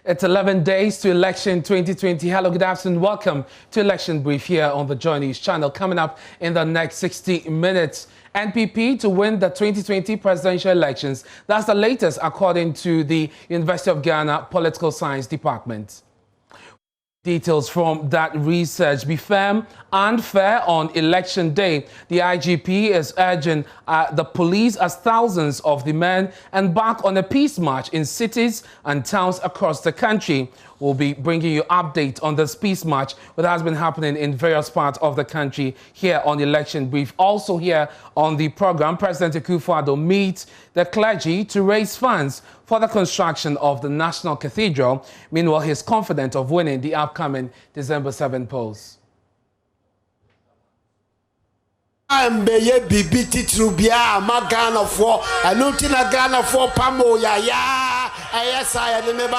It's 11 days to election 2020. Hello, good afternoon. Welcome to Election Brief here on the JoyNews channel. Coming up in the next 60 minutes, NPP to win the 2020 presidential elections. That's the latest according to the University of Ghana Political Science Department. Details from that research. Be firm and fair on election day. The IGP is urging the police as thousands of the men embark on a peace march in cities and towns across the country. We'll be bringing you updates on this peace march that has been happening in various parts of the country here on the Election Brief. Also here on the program, President Akufo-Addo meets the clergy to raise funds for the construction of the National Cathedral. Meanwhile, he's confident of winning the upcoming December 7 polls. I'm BB Titrubia, my Ghana for a Lutina Ghana for Pamo, yes, I remember.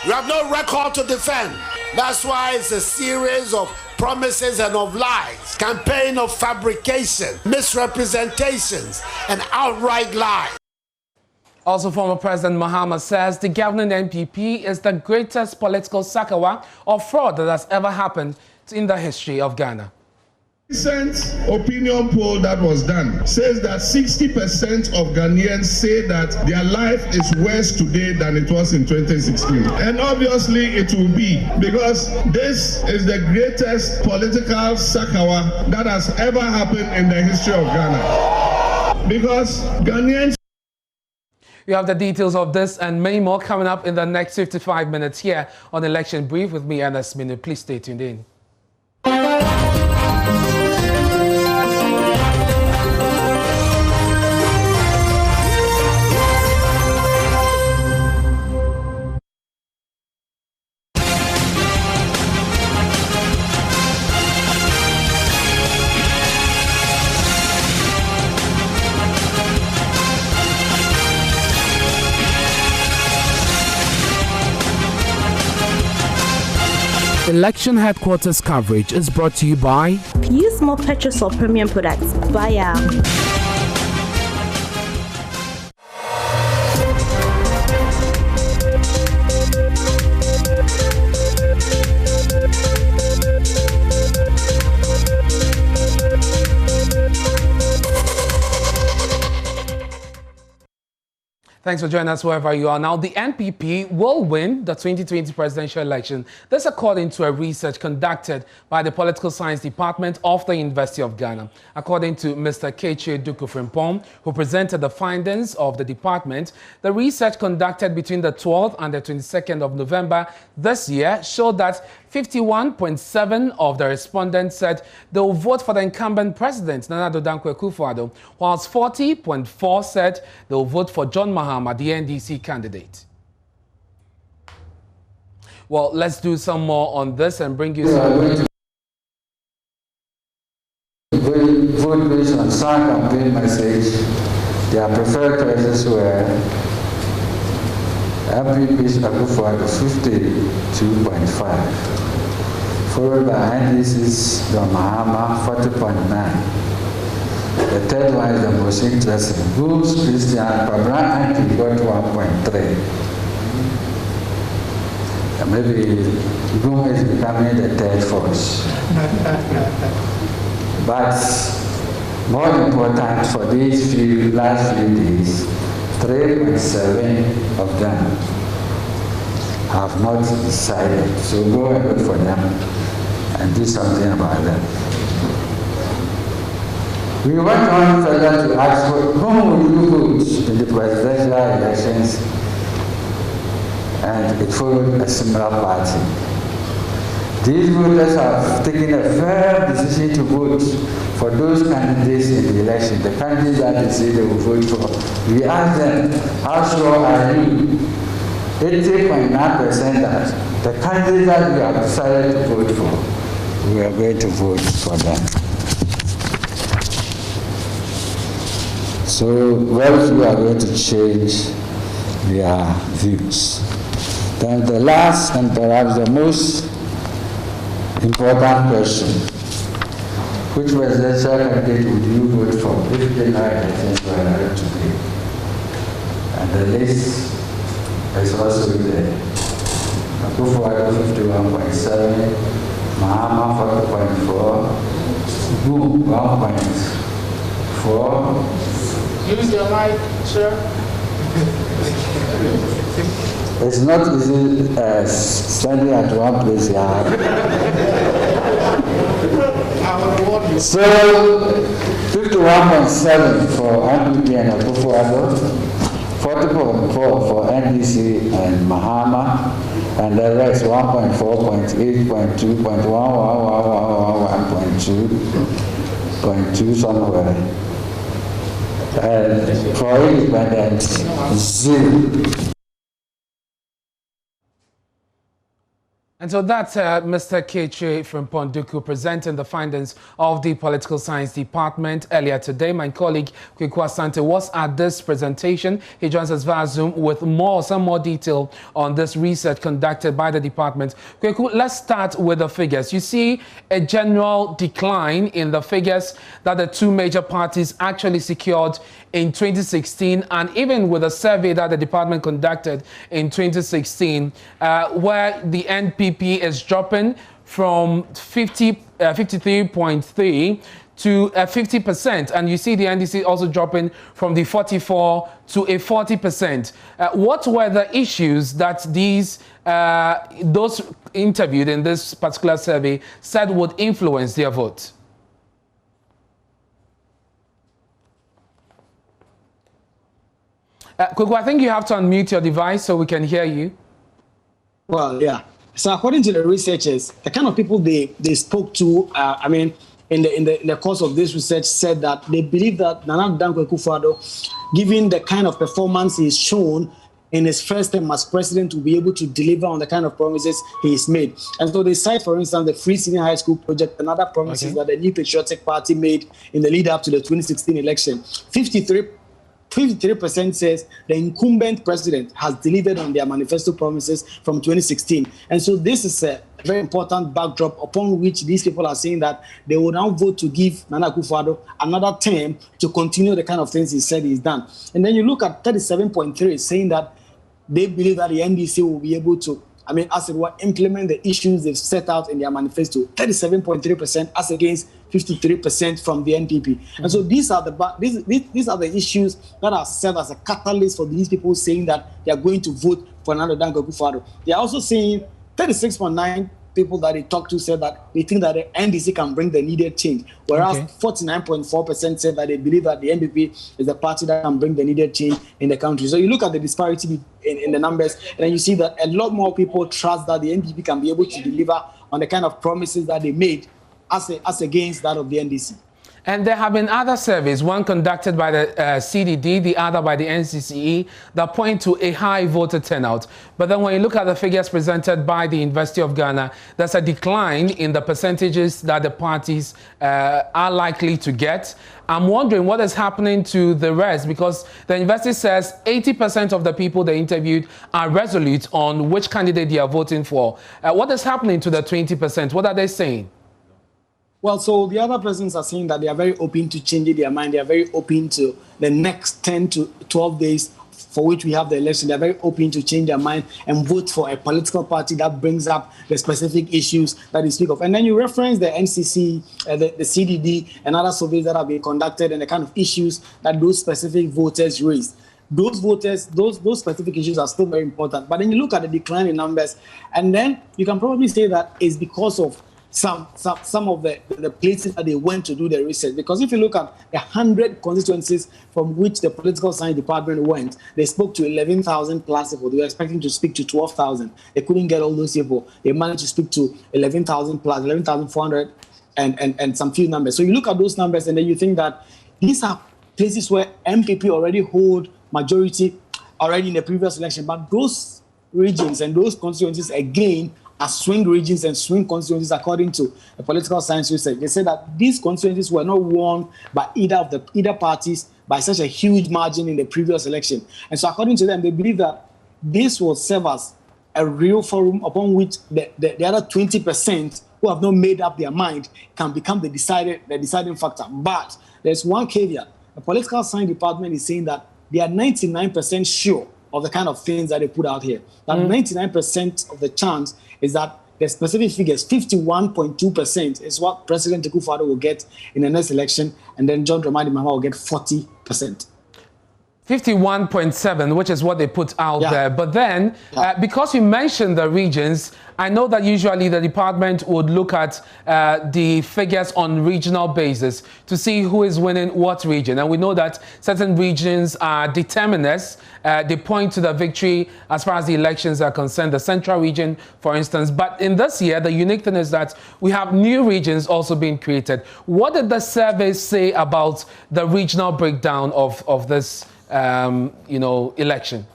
You have no record to defend. That's why it's a series of promises and of lies, campaign of fabrication, misrepresentations, and outright lies. Also, former President Mahama says the governing NPP is the greatest political sakawa or fraud that has ever happened in the history of Ghana. Recent opinion poll that was done says that 60% of Ghanaians say that their life is worse today than it was in 2016. And obviously it will be, because this is the greatest political sakawa that has ever happened in the history of Ghana. Because Ghanaians... You have the details of this and many more coming up in the next 55 minutes here on Election Brief with me, Ernest Minu. Please stay tuned in. Election headquarters coverage is brought to you by Use more purchase of premium products via Thanks for joining us wherever you are. Now, the NPP will win the 2020 presidential election. This according to a research conducted by the Political Science Department of the University of Ghana. According to Mr. Keche Duku-Frimpong, who presented the findings of the department, the research conducted between the 12th and the 22nd of November this year showed that 51.7% of the respondents said they will vote for the incumbent president, Nana Addo Dankwa Akufo-Addo, whilst 40.4% said they will vote for John Mahama, the NDC candidate. Well, let's do some more on this and bring you some... Vote based on some campaign message. Their preferred choices were MPP's Akufo-Addo 52.5%. Followed by NDC's John Mahama, 40.9%. The third one is the most interesting. Bruce Christian Pabra Anki got 1.3%. And maybe Boom is becoming the third force. But more important for these last few days, 3.7% of them have not decided. So go and vote for them and do something about them. We went on further to ask for whom will you vote in the presidential elections, and it followed a similar party. These voters have taken a firm decision to vote for those candidates in the election, the candidates that they say they will vote for. We asked them, how sure are you? 80.9% that the candidates that we have decided to vote for, we are going to vote for them. So, well, we are going to change their views. Then the last and perhaps the most important question: which presidential candidate would you vote for if the elections were held today? And the list is also there. Akufo-Addo 51.7, Mahama 40.4, Boom 1.4. Use your mic, sir. It's not easy standing at one place here. So 51.7 for NPP and Akufo-Addo, 40.4 for NDC and Mahama, and the rest 1.4, 0.8, 0.2, 0.1, 0.2 somewhere. And for independent, 0. And so that's Mr. Keche from Ponduku presenting the findings of the Political Science Department earlier today. My colleague Kweku Asante was at this presentation. He joins us via Zoom with some more detail on this research conducted by the department. Kweku, let's start with the figures. You see a general decline in the figures that the two major parties actually secured in 2016, and even with a survey that the department conducted in 2016, where the NPP is dropping from 53.3 to 50%, and you see the NDC also dropping from the 44 to a 40%. What were the issues that those interviewed in this particular survey said would influence their vote? Kweku, I think you have to unmute your device so we can hear you. Well, yeah. So according to the researchers, the kind of people they spoke to, in the course of this research, said that they believe that Nana Dankwa Akufo-Addo, given the kind of performance he's shown in his first term as president, will be able to deliver on the kind of promises he's made. And so they cite, for instance, the free senior high school project and other promises that the New Patriotic Party made in the lead up to the 2016 election. 53% says the incumbent president has delivered on their manifesto promises from 2016. And so this is a very important backdrop upon which these people are saying that they will now vote to give Nana Akufo-Addo another term to continue the kind of things he said he's done. And then you look at 37.3 saying that they believe that the NDC will be able to, as it were, implement the issues they've set out in their manifesto. 37.3% as against 53% from the NPP. And so these are the issues that are served as a catalyst for these people saying that they are going to vote for Nana Dankwa Akufo-Addo. They are also saying 36.9 people that they talked to said that they think that the NDC can bring the needed change, whereas 49.4% said that they believe that the NPP is the party that can bring the needed change in the country. So you look at the disparity in the numbers, and then you see that a lot more people trust that the NPP can be able to deliver on the kind of promises that they made as against that of the NDC. And there have been other surveys, one conducted by the CDD, the other by the NCCE, that point to a high voter turnout. But then when you look at the figures presented by the University of Ghana, there's a decline in the percentages that the parties are likely to get. I'm wondering what is happening to the rest, because the university says 80% of the people they interviewed are resolute on which candidate they are voting for. What is happening to the 20%? What are they saying? Well, so the other persons are saying that they are very open to changing their mind. They are very open to the next 10 to 12 days for which we have the election. They are very open to change their mind and vote for a political party that brings up the specific issues that they speak of. And then you reference the NCC, the CDD, and other surveys that have been conducted and the kind of issues that those specific voters raised. Those voters, those specific issues are still very important. But then you look at the decline in numbers, and then you can probably say that it's because of some of the places that they went to do the research. Because if you look at the 100 constituencies from which the political science department went, they spoke to 11,000 plus people. They were expecting to speak to 12,000. They couldn't get all those people. They managed to speak to 11,000 plus, 11,400 and some few numbers. So you look at those numbers and then you think that these are places where MPP already hold majority already in the previous election. But those regions and those constituencies, again, are swing regions and swing constituencies according to the political science research. They said that these constituencies were not won by either parties by such a huge margin in the previous election. And so according to them, they believe that this will serve as a real forum upon which the other 20% who have not made up their mind can become the deciding factor. But there's one caveat. The political science department is saying that they are 99% sure of the kind of things that they put out here. That 99% of the chance is that the specific figures, 51.2% is what President Akufo-Addo will get in the next election, and then John Dramani Mahama will get 40%. 51.7, which is what they put out there. But then, because you mentioned the regions, I know that usually the department would look at the figures on regional basis to see who is winning what region. And we know that certain regions are determinists. They point to the victory as far as the elections are concerned, the central region, for instance. But in this year, the unique thing is that we have new regions also being created. What did the survey say about the regional breakdown of this election?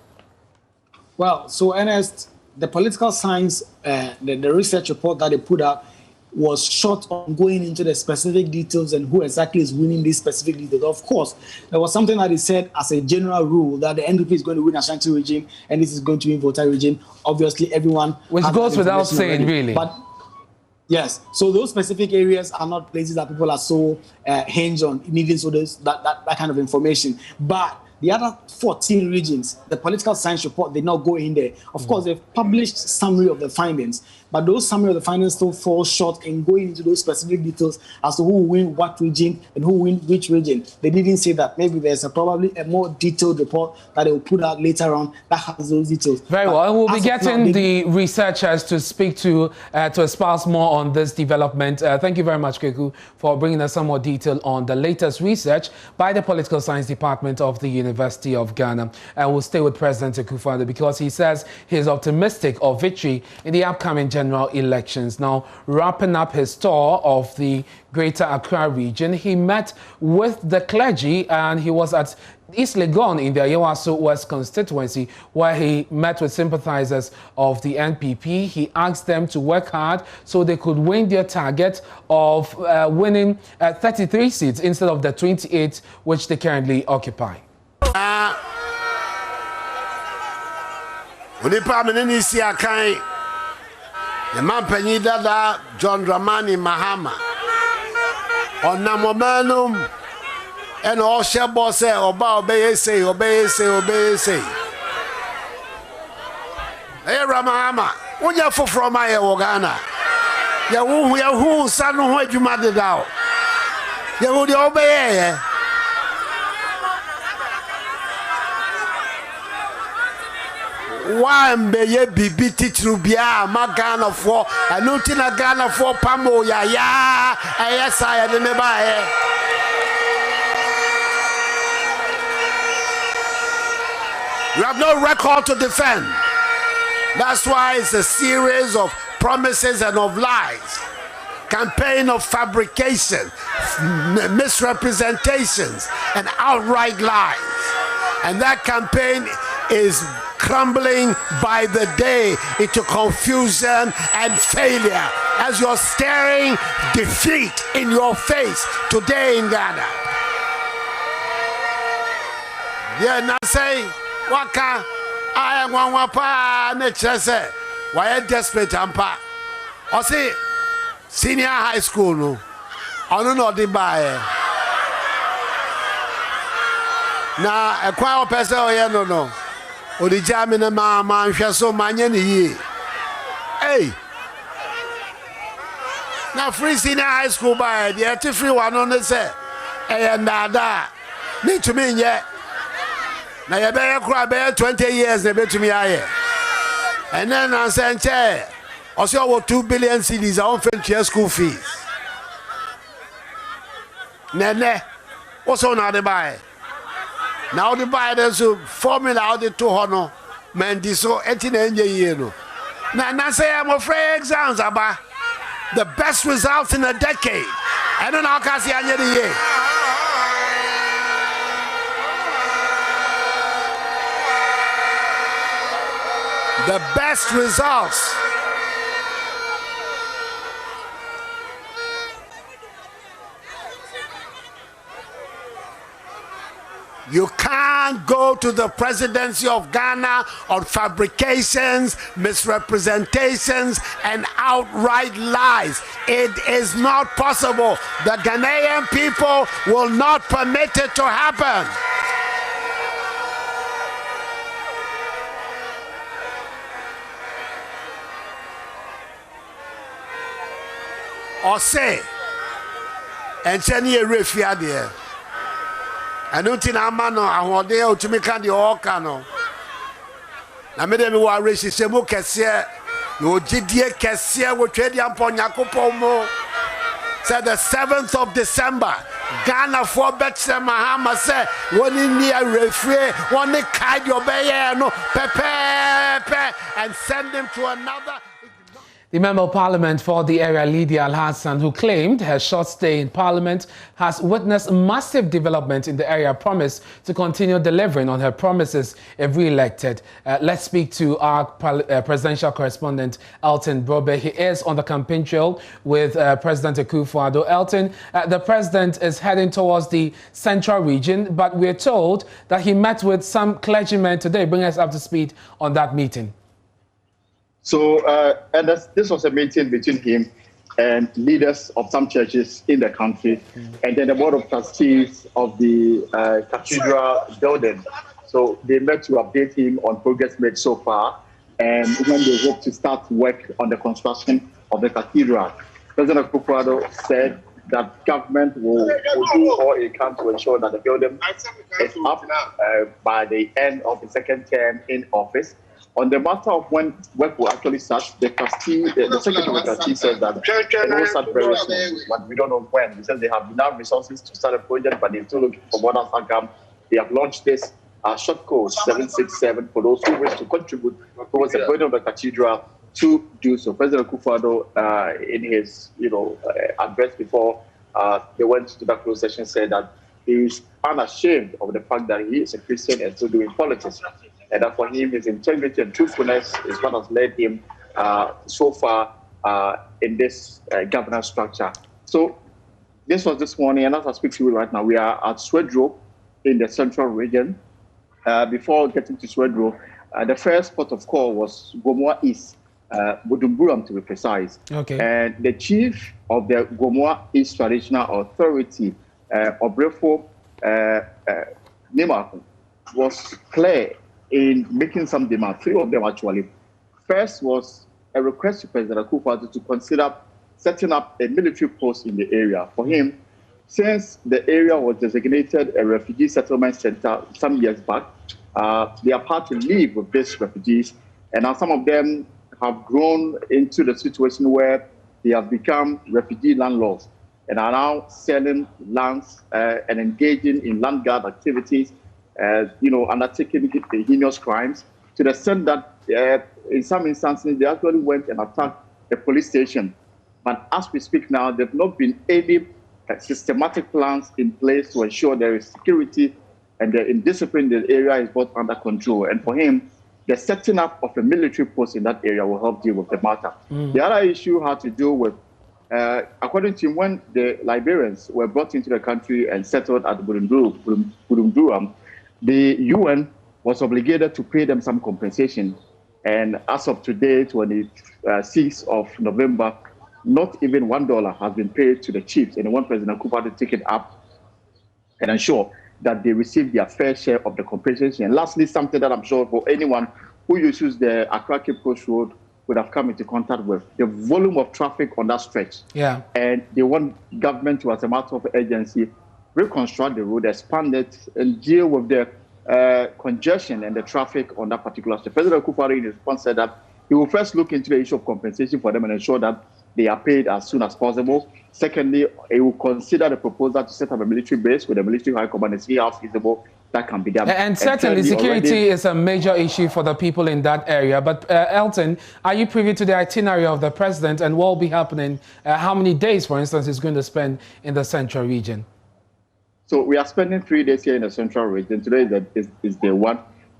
Well, so Ernest, the political science, the research report that they put out was short on going into the specific details and who exactly is winning these specific details. Of course, there was something that he said as a general rule that the NDP is going to win Ashanti region and this is going to win Volta region. Obviously, everyone... Which goes without saying, really. But yes, so those specific areas are not places that people are so hinged on needing so that kind of information. But the other 14 regions, the political science report did not go in there. Of course, they've published summary of the findings, but those summary of the findings still fall short in going into those specific details as to who will win what region and who will win which region. They didn't say that. Maybe there's probably a more detailed report that they will put out later on that has those details. Very well. And we'll be getting the researchers to speak to espouse more on this development. Thank you very much, Keku, for bringing us some more detail on the latest research by the Political Science Department of the University of Ghana. And we'll stay with President Akufo-Addo because he says he's optimistic of victory in the upcoming general elections. Now, wrapping up his tour of the Greater Accra region, he met with the clergy and he was at East Legon in the Yewaso West constituency, where he met with sympathizers of the NPP. He asked them to work hard so they could win their target of winning 33 seats instead of the 28 which they currently occupy. The man penny dada John Dramani Mahama on Namomanum and all Shabo say obey say. Hey Ramahama, what you for from my Ogana? Who son what you mad out? You would obey. One beye bibi titrubia magana for alutina Ghana for pamo ya yes I had me by. You have no record to defend. That's why it's a series of promises and of lies, campaign of fabrication, misrepresentations and outright lies, and that campaign is crumbling by the day into confusion and failure as you're staring defeat in your face today in Ghana. Yeah, now say, Waka, I am one wapa, nature say, why a desperate ampa? Or say, senior high school, no, I don't know the buyer. Now, a quiet person, no. Odi jamina ma nhwe so manye ne yi. Hey. Na free senior high school by the free one on the say. Eh nada. Me to me nye. Na ye be kura be 20 years na be to me aye. And then I say nche. Also over 2 billion cedis on free school fees. Nene. Also na de buy. Now the buyers formula out the 200 men so 18 years. Now say I'm afraid exams about the best results in a decade. I don't know how can see the year. The best results. You can't go to the presidency of Ghana on fabrications, misrepresentations, and outright lies. It is not possible. The Ghanaian people will not permit it to happen. or say, and send you a refia there. I don't think I'm man or there to make the Okano. I made them who are racist, a book as here. You did dear Cassia, will trade upon Yacopomo. Said the 7th of December, Ghana for Betsy Mahama said, one in the referee, one they kite your bay, no, pepe, and send them to another. The Member of Parliament for the area, Lydia Al-Hassan, who claimed her short stay in Parliament has witnessed massive development in the area, promised to continue delivering on her promises if re-elected. Let's speak to our presidential correspondent, Elton Brobe. He is on the campaign trail with President Akufo-Addo. Elton, the president is heading towards the central region, but we're told that he met with some clergymen today. Bring us up to speed on that meeting. So, this was a meeting between him and leaders of some churches in the country, and then the board of trustees of the cathedral building. So they met to update him on progress made so far, and when they hope to start work on the construction of the cathedral. President Akufo-Addo said that government will do all it can to ensure that the building is up by the end of the second term in office. On the matter of when work will actually start, the secretary of the trustee says that it will start very soon, but we don't know when. He says they have enough resources to start a project, but they're still looking for more outcome. They have launched this short code 767 for those who wish to contribute towards the building of the cathedral to do so. President Akufo-Addo, in his address before they went to that closed session, said that he is unashamed of the fact that he is a Christian and still doing politics. And that for him, his integrity and truthfulness is what has led him so far in this governance structure. So this was this morning, and as I speak to you right now, we are at Swedro in the central region. Before getting to Swedro, the first port of call was Gomoa East, Budumburam to be precise. Okay. And the chief of the Gomoa East Traditional Authority, Obrefo Nimaku, was clear in making some demands, 3 of them actually. First was a request to President Akufo-Addo to consider setting up a military post in the area. For him, since the area was designated a refugee settlement center some years back, they are part to live with these refugees, and now some of them have grown into the situation where they have become refugee landlords and are now selling lands and engaging in land guard activities, undertaking heinous crimes, to the extent that in some instances they actually went and attacked a police station. But as we speak now, there have not been any systematic plans in place to ensure there is security and the indiscipline in the area is brought under control. And for him, the setting up of a military post in that area will help deal with the matter. The other issue had to do with, according to him, when the Liberians were brought into the country and settled at Budumburam, the UN was obligated to pay them some compensation. And as of today, 26th of November, not even $1 has been paid to the chiefs. And they want President Akufo to take it up and ensure that they receive their fair share of the compensation. And lastly, something that I'm sure for anyone who uses the Accra Cape Coast Road would have come into contact with, the volume of traffic on that stretch. Yeah. And they want government to, as a matter of urgency, reconstruct the road, expand it, and deal with the congestion and the traffic on that particular stretch. President Akufo-Addo, in response, said that he will first look into the issue of compensation for them and ensure that they are paid as soon as possible. Secondly, he will consider the proposal to set up a military base with a military high command and see how feasible that can be done. And certainly, security is a major issue for the people in that area. But Elton, are you privy to the itinerary of the president and what will be happening? How many days, for instance, he's going to spend in the central region? So we are spending 3 days here in the central region. Today is day one.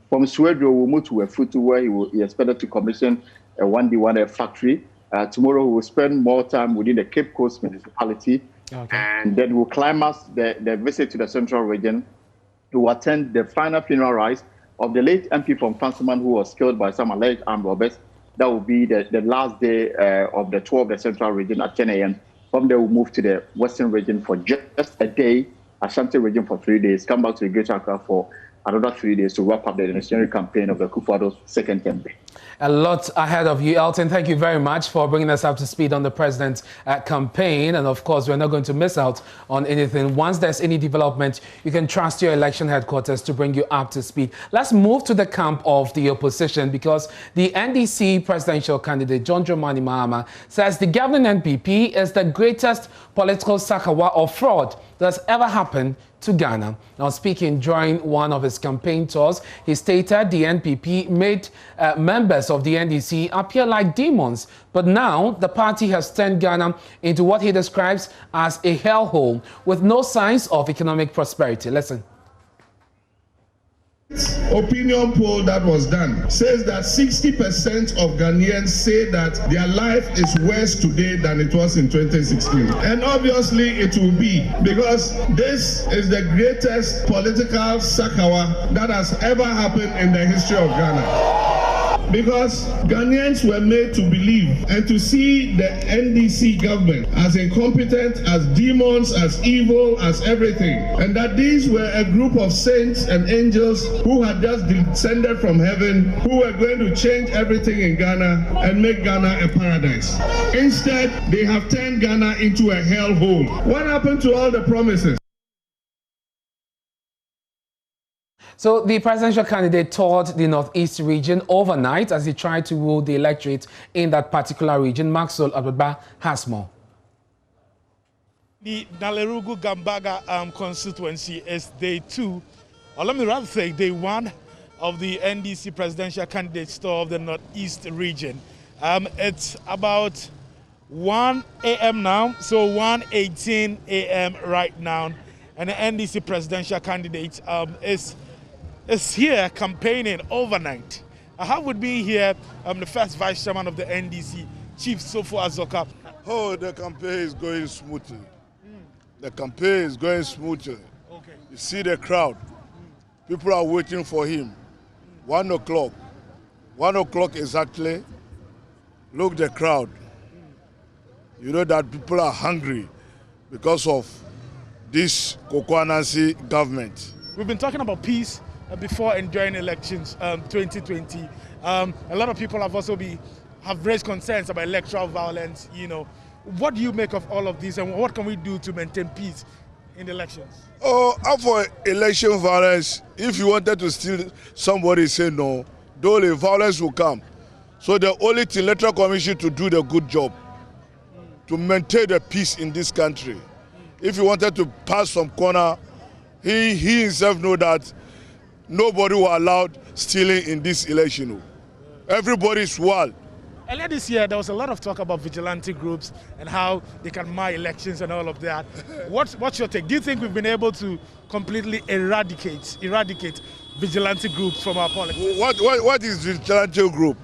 From Swedro, we'll move to Efutu, where he expected to commission a 1D1 factory. Tomorrow, we will spend more time within the Cape Coast municipality. Okay. And then we'll climax the visit to the central region to attend the final funeral rites of the late MP from Fansiman, who was killed by some alleged armed robbers. That will be the last day of the tour of the central region at 10 a.m. From there, we'll move to the western region for just a day, Ashanti region for 3 days, come back to the Greater Accra for another 3 days to wrap up the electionary campaign of the Akufo-Addo's second term. A lot ahead of you, Elton. Thank you very much for bringing us up to speed on the president's campaign. And of course, we're not going to miss out on anything. Once there's any development, you can trust your election headquarters to bring you up to speed. Let's move to the camp of the opposition, because the NDC presidential candidate, John Dramani Mahama, says the governing NPP is the greatest political sakawa or fraud that's ever happened to Ghana. Now, speaking during one of his campaign tours, he stated the NPP made members of the NDC appear like demons, but now the party has turned Ghana into what he describes as a hellhole with no signs of economic prosperity. Listen. Opinion poll that was done says that 60% of Ghanaians say that their life is worse today than it was in 2016. And obviously it will be, because this is the greatest political sakawa that has ever happened in the history of Ghana. Because Ghanaians were made to believe and to see the NDC government as incompetent, as demons, as evil, as everything. And that these were a group of saints and angels who had just descended from heaven, who were going to change everything in Ghana and make Ghana a paradise. Instead, they have turned Ghana into a hellhole. What happened to all the promises? So the presidential candidate toured the Northeast region overnight as he tried to woo the electorate in that particular region. Maxwell Ababa has more. The Nalerugu Gambaga constituency is day 2, or let me rather say day 1 of the NDC presidential candidate tour of the Northeast region. It's about 1 a.m. now, so 1:18 a.m. right now, and the NDC presidential candidate is here campaigning overnight. I have with me here the first vice chairman of the NDC, Chief Sofo Azoka. Oh, the campaign is going smoothly. The campaign is going smoothly. Okay. You see the crowd. People are waiting for him. 1 o'clock. 1 o'clock exactly. Look the crowd. You know that people are hungry because of this Kokwanansi government. We've been talking about peace before and during elections 2020. A lot of people have also have raised concerns about electoral violence. You know, what do you make of all of this, and what can we do to maintain peace in the elections? Oh, for election violence, if you wanted to steal somebody, say no, the violence will come. So the only thing Electoral Commission to do the good job to maintain the peace in this country. If you wanted to pass some corner, he himself know that nobody will allow stealing in this election. Everybody is wild. Earlier this year, there was a lot of talk about vigilante groups and how they can mar elections and all of that. What's your take? Do you think we've been able to completely eradicate vigilante groups from our politics? What is vigilante group?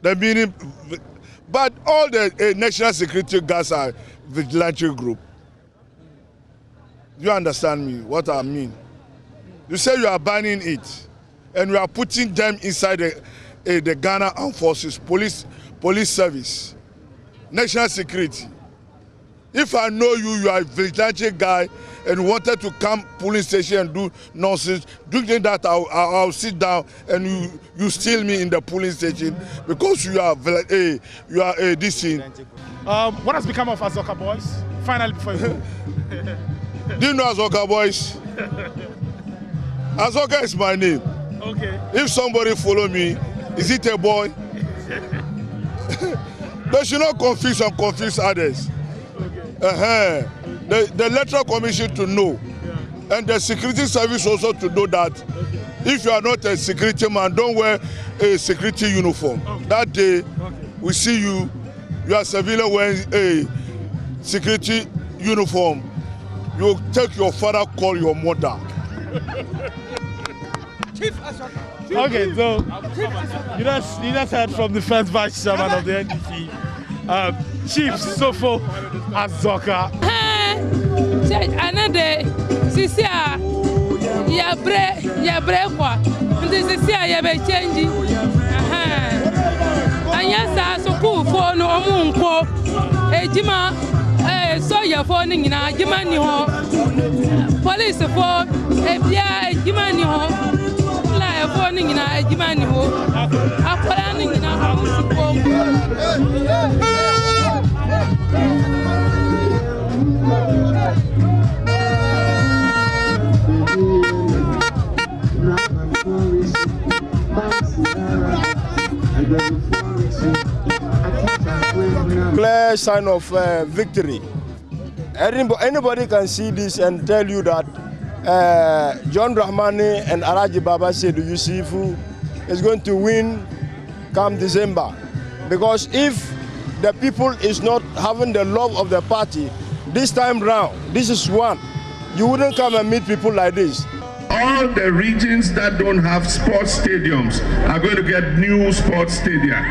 The meaning, but all the national security guards are vigilante group. You understand me? What I mean? You say you are banning it, and you are putting them inside the Ghana Armed Forces, police service, national security. If I know you are a vigilante guy and wanted to come police station and do nonsense, doing that I'll sit down and you steal me in the police station because you are this thing. What has become of Azoka boys? Finally, before you go. Do you know Azoka boys? Azoka is my name. Okay. If somebody follow me, is it a boy? They should not confuse and confuse others. Okay. The Electoral Commission to know, and the security service also to know that if you are not a security man, don't wear a security uniform. That day, we see you are civilian wearing a security uniform. You take your father, call your mother. Okay, so you just heard from the first vice chairman of the NDC, Chief Sofo Azoka. Another, Sisia, ya kwa, and Sisia ya be changing. And yes, so cool for no munko, Jima, so you're phoning in a Jimani. police for ebia ejima ni ho la e for ni nyina ejima ni ho akwara ni nyina amusipo Clear sign of victory. Anybody can see this and tell you that John Dramani and Alhaji Baba Seydou Yusufu is going to win come December. Because if the people is not having the love of the party this time round, this is one, you wouldn't come and meet people like this. All the regions that don't have sports stadiums are going to get new sports stadia.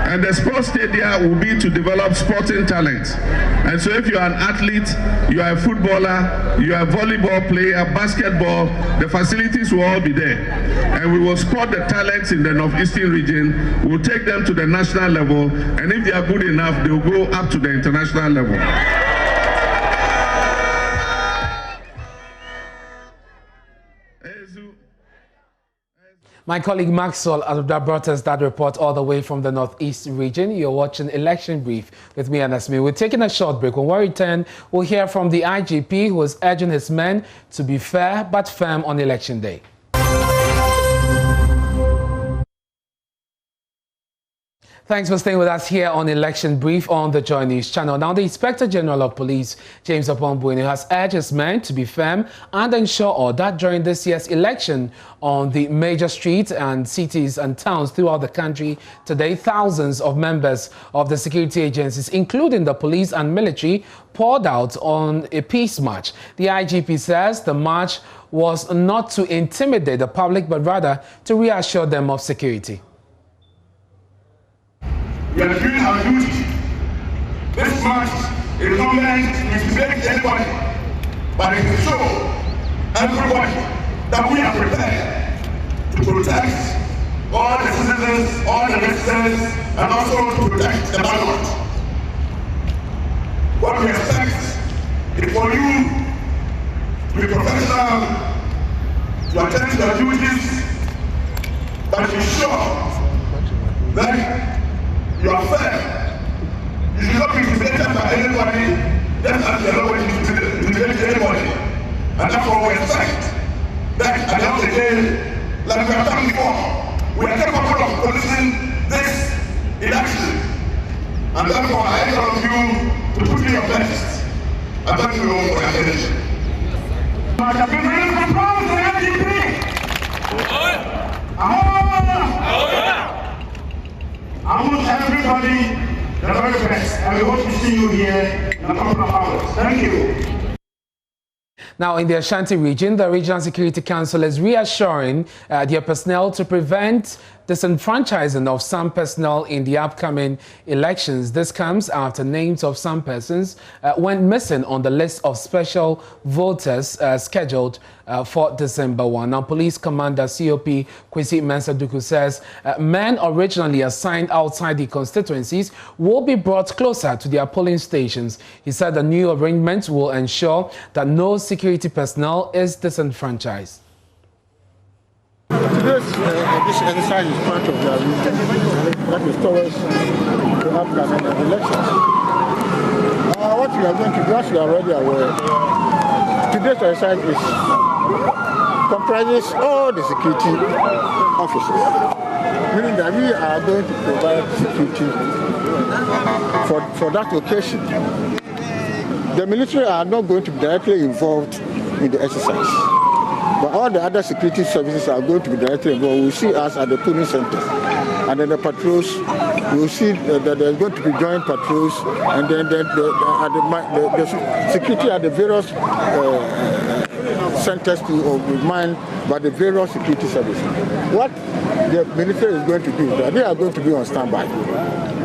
And the sports stadia will be to develop sporting talent. And so if you are an athlete, you are a footballer, you are a volleyball player, basketball, the facilities will all be there. And we will spot the talents in the Northeastern region, we'll take them to the national level, and if they are good enough, they'll go up to the international level. My colleague Maxwell brought us that report all the way from the Northeast region. You're watching Election Brief with me, Anasmi. We're taking a short break. When we return, we'll hear from the IGP, who is urging his men to be fair but firm on Election Day. Thanks for staying with us here on Election Brief on the JoyNews channel. Now, the Inspector General of Police, James Apombuene, has urged his men to be firm and ensure order during this year's election on the major streets and cities and towns throughout the country. Today, thousands of members of the security agencies, including the police and military, poured out on a peace march. The IGP says the march was not to intimidate the public, but rather to reassure them of security. We are doing our duty. This march is not meant to intimidate anybody, but it will show everybody that we are prepared to protect all the citizens, all the residents, and also to protect the ballot. What we expect is for you to be professional, to attend to your duties, but be sure that you are fair. You should not be intimidated by anybody, just as you are not going to intimidate anybody. And therefore we expect that at the end of the day, like we have done before, we are capable of policing this election. And therefore I urge all of you to put in your best. And thank you all for your attention. I have been ready for promise and I want everybody the very best, and we hope to see you here in a couple of hours. Thank you. Now, in the Ashanti region, the Regional Security Council is reassuring their personnel to prevent disenfranchising of some personnel in the upcoming elections. This comes after names of some persons went missing on the list of special voters scheduled for December 1. Now, Police Commander COP Kwesi Mensah-Duku says men originally assigned outside the constituencies will be brought closer to their polling stations. He said the new arrangement will ensure that no security personnel is disenfranchised. This exercise is part of the arrangement that is towards the upcoming elections. What we are going to do, as you are already aware, today's exercise comprises all the security officers, meaning that we are going to provide security for that occasion. The military are not going to be directly involved in the exercise, but all the other security services are going to be directly involved. We'll see us at the polling center, and then the patrols, we'll see that there's going to be joint patrols, and then the security at the various centers to be manned by the various security services. What the military is going to do is that they are going to be on standby.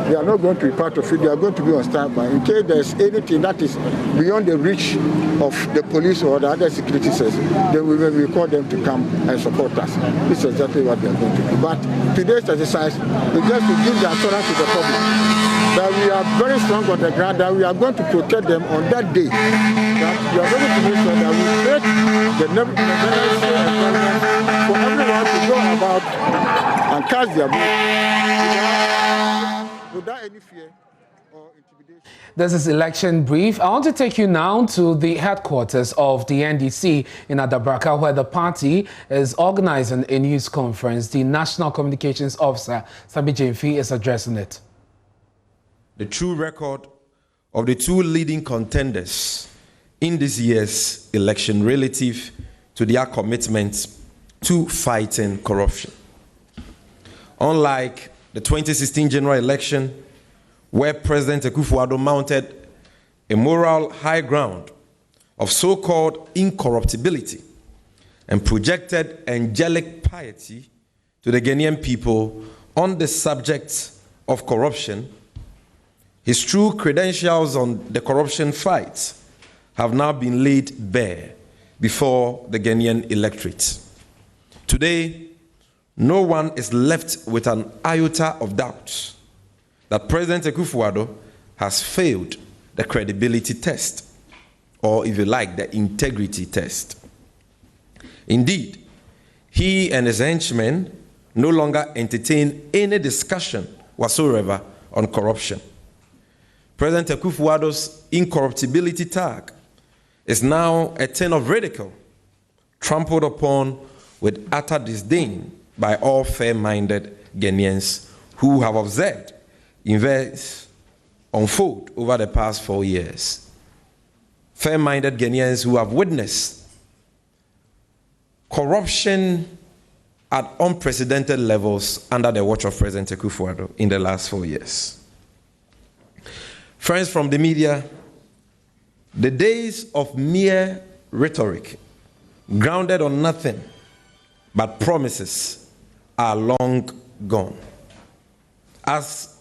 They are not going to be part of it. They are going to be on standby in case there's anything that is beyond the reach of the police or the other security services. Then we will call them to come and support us. This is exactly what they are going to do. But today's exercise is just to give the assurance to the public that we are very strong on the ground that we are going to protect them on that day. That we are going to make sure that we create the necessary environment for everyone to go about and cast their vote without any fear or intimidation. This is Election Brief. I want to take you now to the headquarters of the NDC in Adabraka, where the party is organizing a news conference. The National Communications Officer, Sabi Jemfi, is addressing it. The true record of the two leading contenders in this year's election relative to their commitment to fighting corruption. Unlike the 2016 general election, where President Akufo-Addo mounted a moral high ground of so-called incorruptibility and projected angelic piety to the Ghanaian people on the subject of corruption, his true credentials on the corruption fight have now been laid bare before the Ghanaian electorate. Today, no one is left with an iota of doubt that President Akufo-Addo has failed the credibility test, or if you like, the integrity test. Indeed, he and his henchmen no longer entertain any discussion whatsoever on corruption. President Akufo-Addo's incorruptibility tag is now a term of ridicule, trampled upon with utter disdain by all fair-minded Ghanaians who have observed events unfold over the past 4 years. Fair-minded Ghanaians who have witnessed corruption at unprecedented levels under the watch of President Akufo-Addo in the last 4 years. Friends from the media, the days of mere rhetoric, grounded on nothing but promises, are long gone. As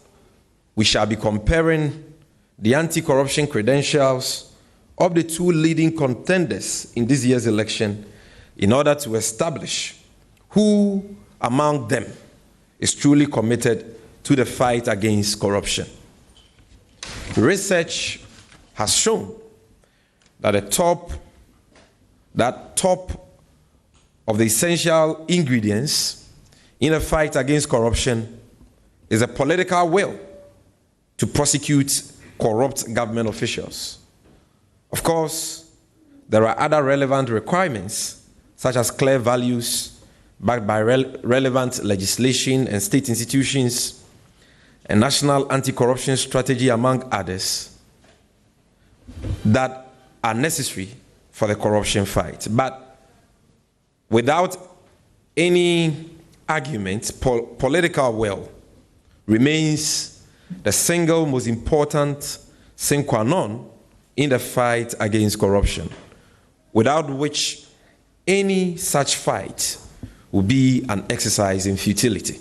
we shall be comparing the anti-corruption credentials of the two leading contenders in this year's election in order to establish who among them is truly committed to the fight against corruption. Research has shown that the top of the essential ingredients in a fight against corruption is a political will to prosecute corrupt government officials. Of course, there are other relevant requirements, such as clear values backed by relevant legislation and state institutions, a national anti-corruption strategy, among others, that are necessary for the corruption fight. But without any argument, political will remains the single most important sine qua non in the fight against corruption, without which any such fight will be an exercise in futility.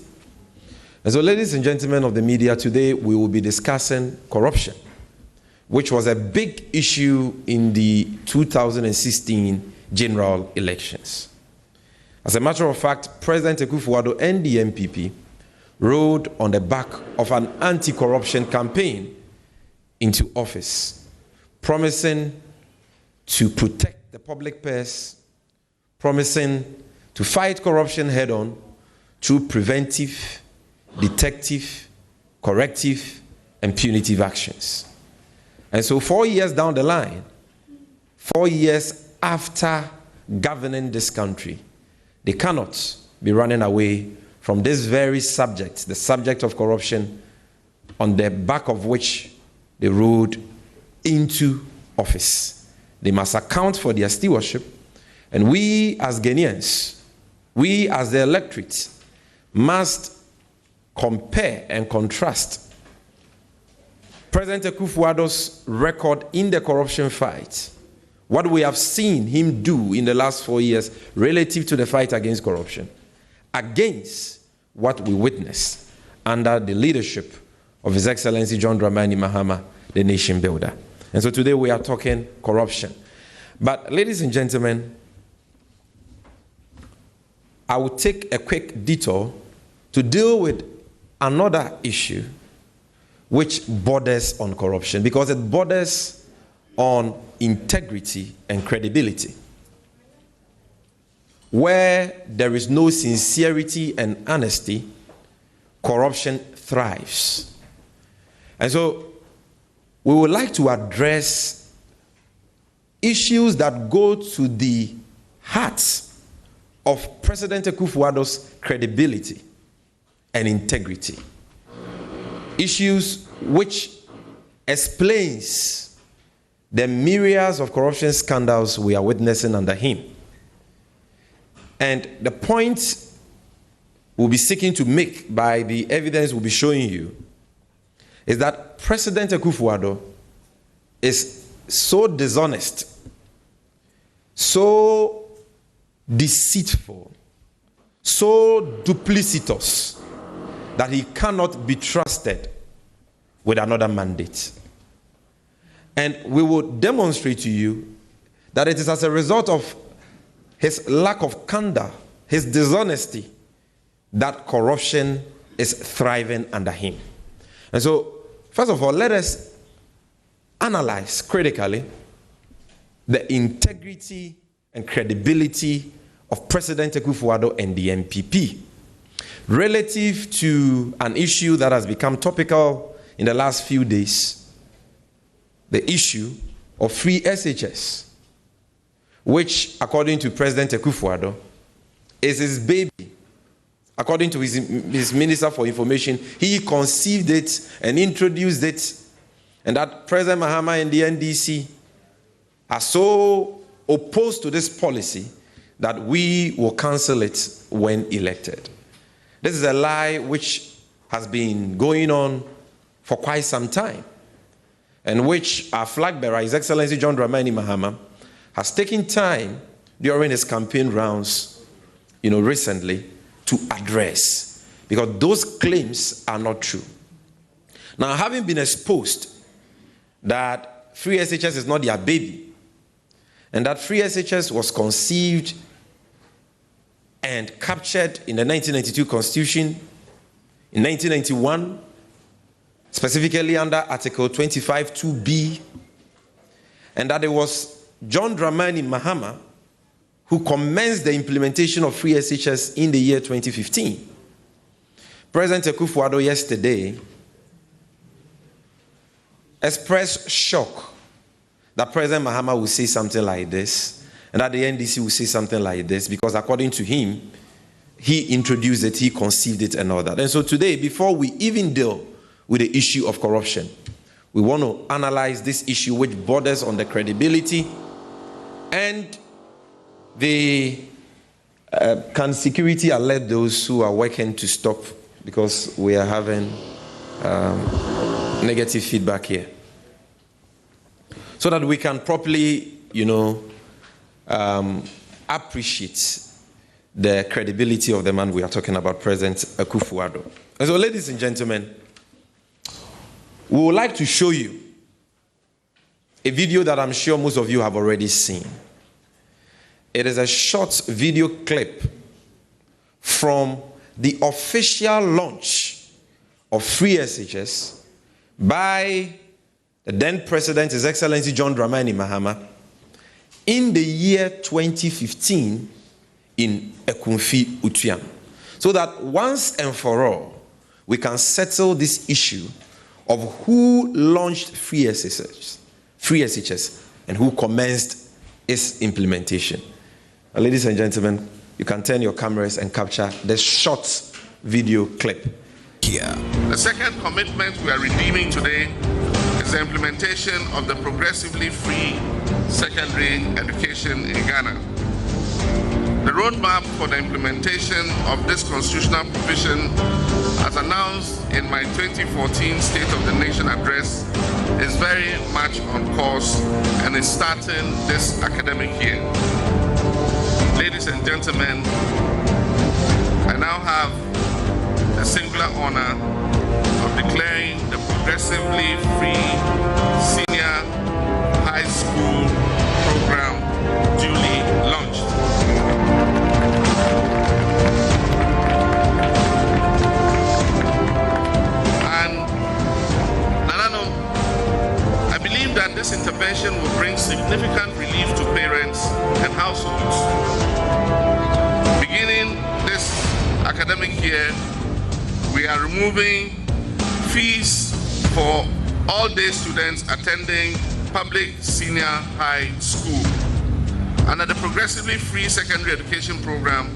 And so, ladies and gentlemen of the media, today we will be discussing corruption, which was a big issue in the 2016 general elections. As a matter of fact, President Akufo-Addo and the NPP rode on the back of an anti-corruption campaign into office, promising to protect the public purse, promising to fight corruption head-on through preventive, detective, corrective, and punitive actions. And so 4 years down the line, 4 years after governing this country, they cannot be running away from this very subject, the subject of corruption, on the back of which they rode into office. They must account for their stewardship, and we as Ghanaians, we as the electorate, must compare and contrast President Akufo-Addo's record in the corruption fight, what we have seen him do in the last 4 years relative to the fight against corruption, against what we witnessed under the leadership of His Excellency John Dramani Mahama, the nation builder. And so today we are talking corruption. But ladies and gentlemen, I will take a quick detour to deal with another issue which borders on corruption, because it borders on integrity and credibility. Where there is no sincerity and honesty, corruption thrives. And so we would like to address issues that go to the heart of President Akufo-Addo's credibility and integrity. Issues which explains the myriads of corruption scandals we are witnessing under him. And the point we'll be seeking to make by the evidence we'll be showing you is that President Akufo-Addo is so dishonest, so deceitful, so duplicitous that he cannot be trusted with another mandate. And we will demonstrate to you that it is as a result of his lack of candor, his dishonesty, that corruption is thriving under him. And so, first of all, let us analyze critically the integrity and credibility of President Akufo-Addo and the NPP relative to an issue that has become topical in the last few days, the issue of free SHS, which, according to President Akufo-Addo, is his baby. According to his Minister for Information, he conceived it and introduced it, and that President Mahama and the NDC are so opposed to this policy that we will cancel it when elected. This is a lie which has been going on for quite some time, and which our flag bearer, His Excellency John Dramani Mahama, has taken time during his campaign rounds, recently, to address, because those claims are not true. Now, having been exposed that free SHS is not their baby, and that free SHS was conceived and captured in the 1992 Constitution, in 1991, specifically under Article 25(2)(b), and that it was John Dramani Mahama who commenced the implementation of free SHS in the year 2015. President Akufo-Addo yesterday expressed shock that President Mahama will say something like this, and that the NDC will say something like this, because according to him, he introduced it, he conceived it, and all that. And so today, before we even deal with the issue of corruption, we want to analyze this issue which borders on the credibility and can security alert those who are working to stop, because we are having negative feedback here, so that we can properly, appreciate the credibility of the man we are talking about, President Akufo-Addo. And so, ladies and gentlemen, we would like to show you a video that I'm sure most of you have already seen. It is a short video clip from the official launch of free SHS by the then President, His Excellency John Dramani Mahama, in the year 2015 in Ekumfi, Utiam. So that once and for all, we can settle this issue of who launched free SHS, and who commenced its implementation. Ladies and gentlemen, you can turn your cameras and capture the short video clip here. The second commitment we are redeeming today is the implementation of the progressively free secondary education in Ghana. The roadmap for the implementation of this constitutional provision, as announced in my 2014 State of the Nation address, is very much on course and is starting this academic year. Ladies and gentlemen, I now have the singular honor of declaring the progressively free senior high school program duly launched. And that this intervention will bring significant relief to parents and households. Beginning this academic year, we are removing fees for all-day students attending public senior high school. Under the progressively free secondary education program,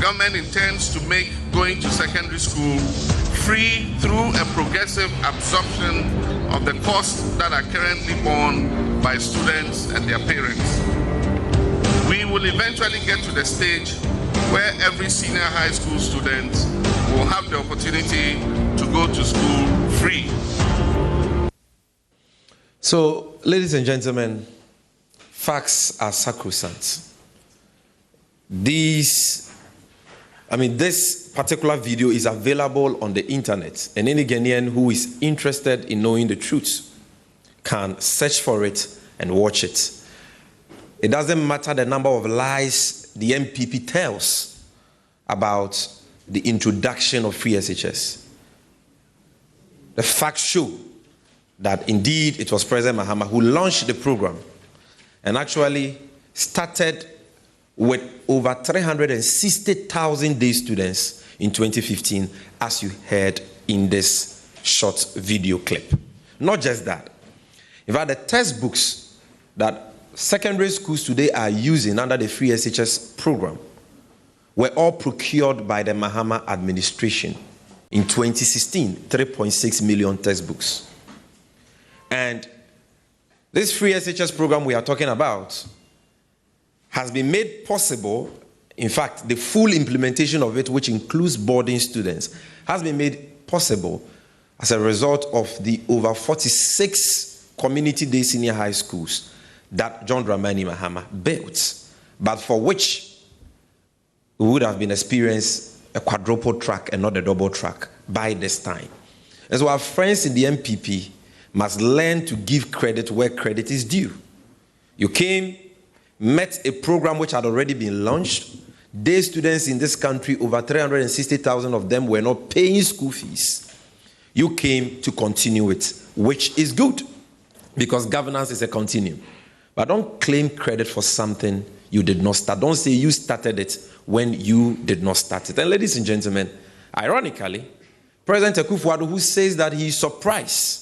government intends to make going to secondary school free through a progressive absorption of the costs that are currently borne by students and their parents. We will eventually get to the stage where every senior high school student will have the opportunity to go to school free. So, ladies and gentlemen, facts are sacrosanct. This particular video is available on the internet, and any Ghanaian who is interested in knowing the truth can search for it and watch it. It doesn't matter the number of lies the MPP tells about the introduction of free SHS. The facts show that indeed it was President Mahama who launched the program and actually started with over 360,000 day students in 2015, as you heard in this short video clip. Not just that. In fact, the textbooks that secondary schools today are using under the free SHS program were all procured by the Mahama administration in 2016, 3.6 million textbooks. And this free SHS program we are talking about has been made possible. In fact, the full implementation of it, which includes boarding students, has been made possible as a result of the over 46 community-day senior high schools that John Dramani Mahama built, but for which we would have been experiencing a quadruple track and not a double track by this time. And so our friends in the MPP must learn to give credit where credit is due. You came, met a program which had already been launched. Day students in this country, over 360,000 of them were not paying school fees. You came to continue it, which is good, because governance is a continuum. But don't claim credit for something you did not start. Don't say you started it when you did not start it. And ladies and gentlemen, ironically, President Akufo-Addo, who says that he is surprised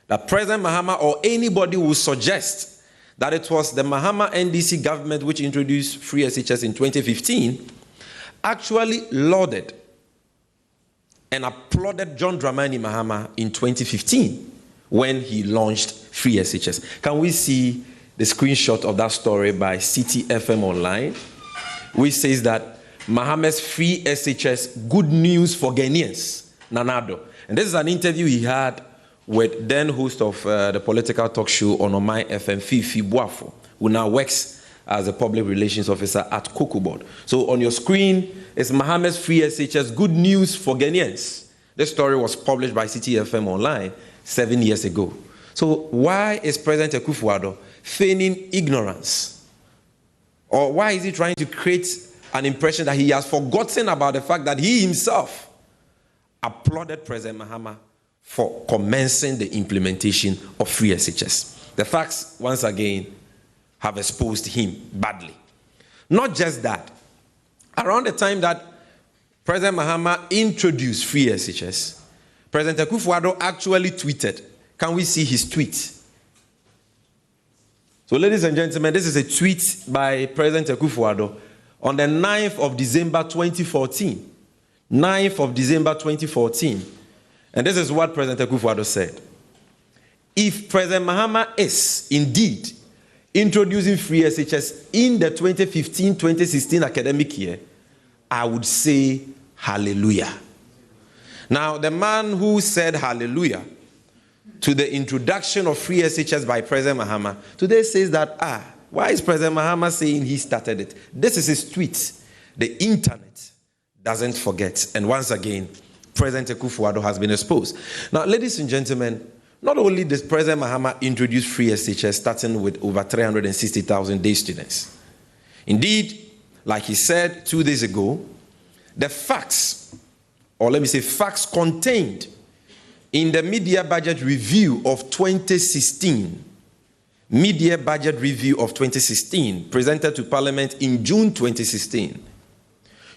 that President Mahama or anybody will suggest that it was the Mahama NDC government which introduced free SHS in 2015, actually lauded and applauded John Dramani Mahama in 2015 when he launched free SHS. Can we see the screenshot of that story by City FM Online, which says that Mahama's free SHS, good news for Ghanaians, Nanado. And this is an interview he had with then host of the political talk show on Omai FM, Fifi Boafo, who now works as a public relations officer at Cocoa Board. So on your screen is Mahama's free SHS, good news for Ghanaians. This story was published by City FM Online 7 years ago. So why is President Akufo-Addo feigning ignorance? Or why is he trying to create an impression that he has forgotten about the fact that he himself applauded President Mahama for commencing the implementation of free SHS? The facts, once again, have exposed him badly. Not just that. Around the time that President Mahama introduced free SHS, President Akufo-Addo actually tweeted. Can we see his tweet? So, ladies and gentlemen, this is a tweet by President Akufo-Addo on the 9th of December 2014. 9th of December 2014. And this is what President Akufo-Addo said. If President Mahama is indeed introducing free SHS in the 2015-2016 academic year, I would say hallelujah. Now, the man who said hallelujah to the introduction of free SHS by President Mahama today says that, why is President Mahama saying he started it? This is his tweet. The internet doesn't forget. And once again, President Akufo-Addo has been exposed. Now, ladies and gentlemen, not only did President Mahama introduce free SHS starting with over 360,000 day students. Indeed, like he said 2 days ago, the facts, or let me say facts contained in the media budget review of 2016 mid-year budget review of 2016, presented to Parliament in June 2016,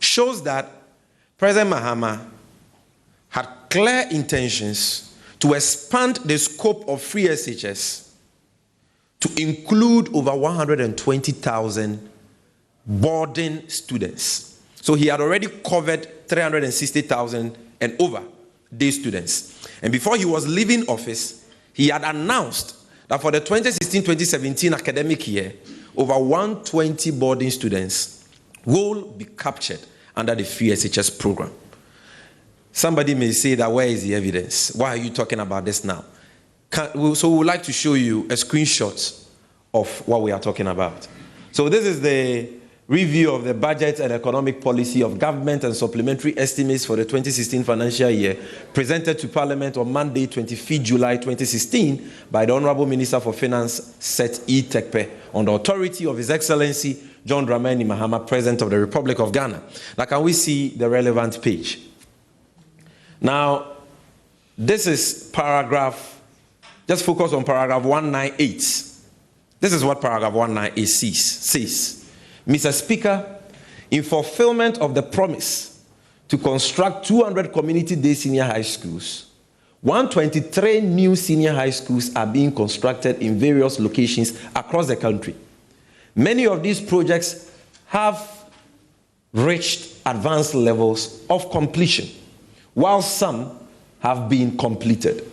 shows that President Mahama had clear intentions to expand the scope of free SHS to include over 120,000 boarding students. So he had already covered 360,000 and over day students. And before he was leaving office, he had announced that for the 2016-2017 academic year, over 120 boarding students will be captured under the free SHS program. Somebody may say that, where is the evidence? Why are you talking about this now? So we would like to show you a screenshot of what we are talking about. So this is the review of the budget and economic policy of government and supplementary estimates for the 2016 financial year, presented to Parliament on Monday, 25th July 2016, by the Honorable Minister for Finance, Seth E. Tekpe, on the authority of His Excellency John Dramani Mahama, President of the Republic of Ghana. Now, can we see the relevant page? Now, this is paragraph, just focus on paragraph 198. This is what paragraph 198 says. Mr. Speaker, in fulfillment of the promise to construct 200 community-day senior high schools, 123 new senior high schools are being constructed in various locations across the country. Many of these projects have reached advanced levels of completion, while some have been completed.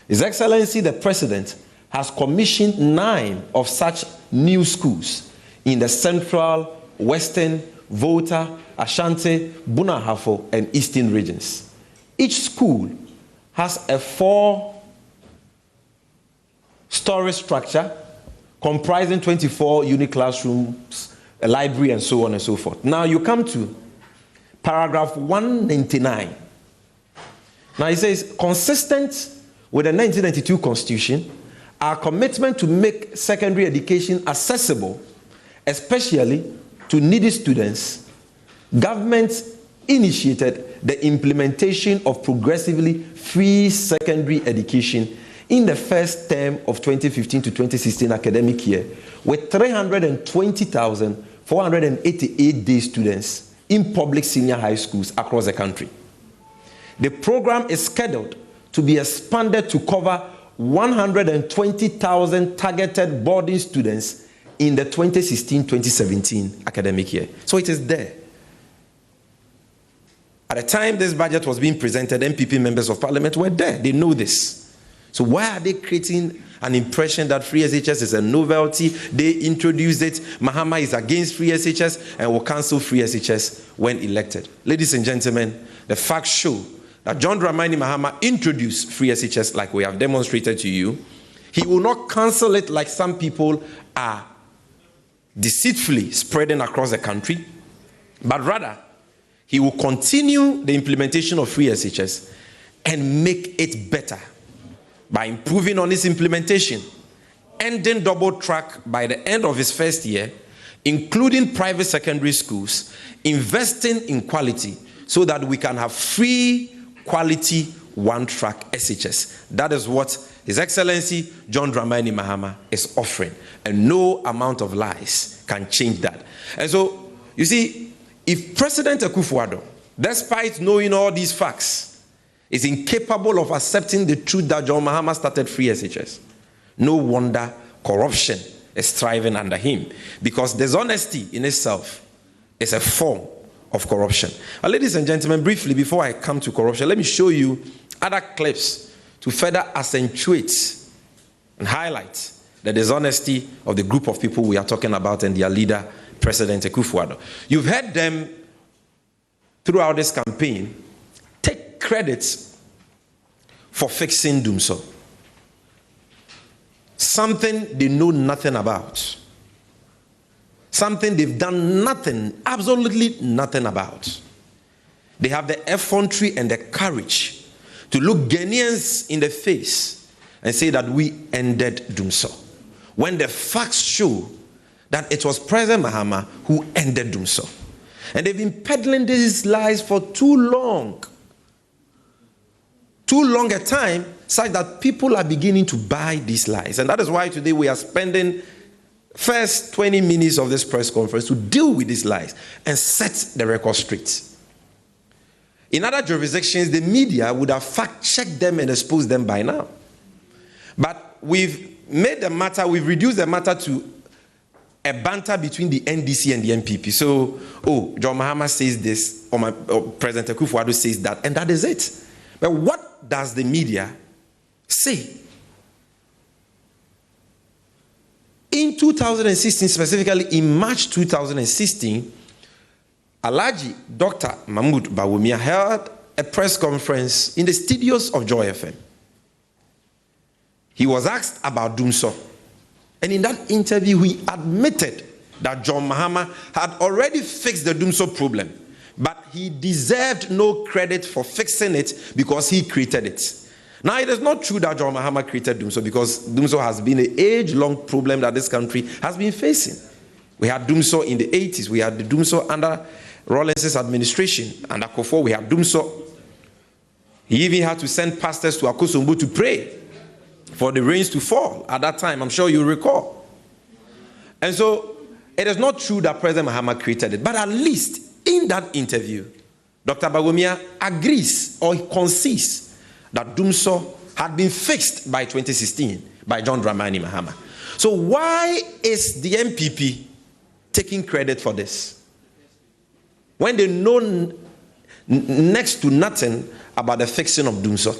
His Excellency the President has commissioned 9 of such new schools in the Central, Western, Volta, Ashanti, Bunahafo, and Eastern regions. Each school has a 4-story structure comprising 24 unit classrooms, a library, and so on and so forth. Now you come to paragraph 199. Now it says, consistent with the 1992 Constitution, our commitment to make secondary education accessible, especially to needy students, government initiated the implementation of progressively free secondary education in the first term of 2015 to 2016 academic year, with 320,488 day students in public senior high schools across the country. The program is scheduled to be expanded to cover 120,000 targeted boarding students in the 2016-2017 academic year. So it is there. At the time this budget was being presented, MPP members of Parliament were there. They know this. So why are they creating an impression that free SHS is a novelty? They introduced it. Mahama is against free SHS and will cancel free SHS when elected. Ladies and gentlemen, the facts show that John Dramani Mahama introduced free SHS like we have demonstrated to you. He will not cancel it like some people are deceitfully spreading across the country, but rather he will continue the implementation of free SHS and make it better by improving on its implementation, ending double track by the end of his first year, including private secondary schools, investing in quality so that we can have free quality one-track SHS. That is what His Excellency John Dramani Mahama is offering, and no amount of lies can change that. And so, you see, if President Akufo-Addo, despite knowing all these facts, is incapable of accepting the truth that John Mahama started free SHS, no wonder corruption is thriving under him, because dishonesty in itself is a form of corruption. Ladies and gentlemen, briefly, before I come to corruption, let me show you other clips to further accentuate and highlight the dishonesty of the group of people we are talking about and their leader, President Akufo-Addo. You've heard them throughout this campaign take credit for fixing Dumso. Something they know nothing about. Something they've done nothing, absolutely nothing about. They have the effrontery and the courage to look Ghanaians in the face and say that we ended Dumso, when the facts show that it was President Mahama who ended Dumso. And they've been peddling these lies for too long a time, such that people are beginning to buy these lies. And that is why today we are spending first 20 minutes of this press conference to deal with these lies and set the record straight. In other jurisdictions, the media would have fact-checked them and exposed them by now. But we've made the matter, we've reduced the matter to a banter between the NDC and the NPP. So, John Mahama says this, or President Akufo-Addo says that, and that is it. But what does the media say? In 2016, specifically in March 2016, Alhaji Dr. Mahmoud Bawumia held a press conference in the studios of Joy FM. He was asked about Dumso. And in that interview, he admitted that John Mahama had already fixed the Dumso problem, but he deserved no credit for fixing it because he created it. Now, it is not true that John Mahama created Dumso, because Dumso has been an age-long problem that this country has been facing. We had Dumso in the 80s. We had the Dumso under Rawlings' administration. Under Akufo, we had Dumso. He even had to send pastors to Akosombo to pray for the rains to fall at that time. I'm sure you recall. And so, it is not true that President Mahama created it, but at least in that interview, Dr. Bawumia agrees or concedes that Dumso had been fixed by 2016 by John Dramani Mahama. So why is the MPP taking credit for this when they know next to nothing about the fixing of Dumso?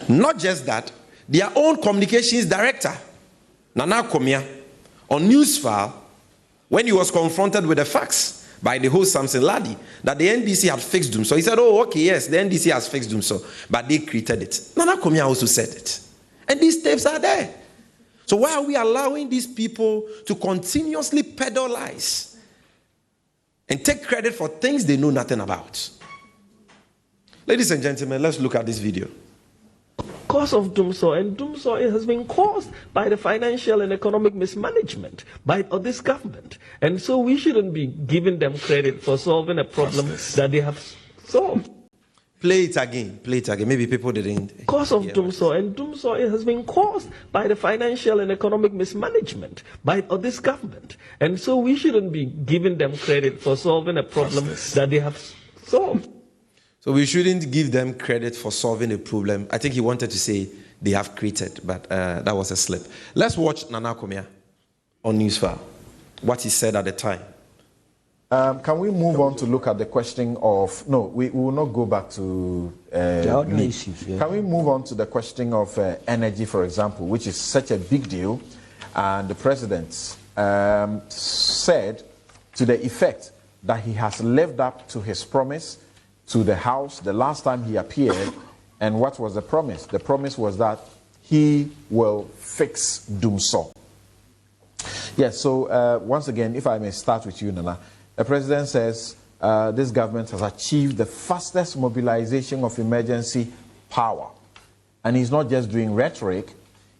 Not just that, their own communications director, Nana Komia, on Newsfile, when he was confronted with the facts by the host Samson Ladi that the NDC had fixed Dumso, he said, oh, okay, yes, the NDC has fixed Dumso, but they created it. Nana Komia also said it. And these tapes are there. So why are we allowing these people to continuously peddle lies and take credit for things they know nothing about? Ladies and gentlemen, let's look at this video. Cause of Dumso, and Dumso has been caused by the financial and economic mismanagement of this government, and so we shouldn't be giving them credit for solving a problem that they have solved. Play it again, maybe people didn't. Cause of Dumso, and Dumso has been caused by the financial and economic mismanagement of this government, and so we shouldn't be giving them credit for solving a problem that they have solved. So we shouldn't give them credit for solving a problem. I think he wanted to say they have created, but that was a slip. Let's watch Nana Komia on Newsfile, what he said at the time. Can we move on to look at the question of... No, we will not go back to... issues, yeah. Can we move on to the question of energy, for example, which is such a big deal? And the president said to the effect that he has lived up to his promise to the House the last time he appeared. And what was the promise? The promise was that he will fix Dumso. Yes, so once again, if I may start with you, Nana, the president says this government has achieved the fastest mobilization of emergency power. And he's not just doing rhetoric,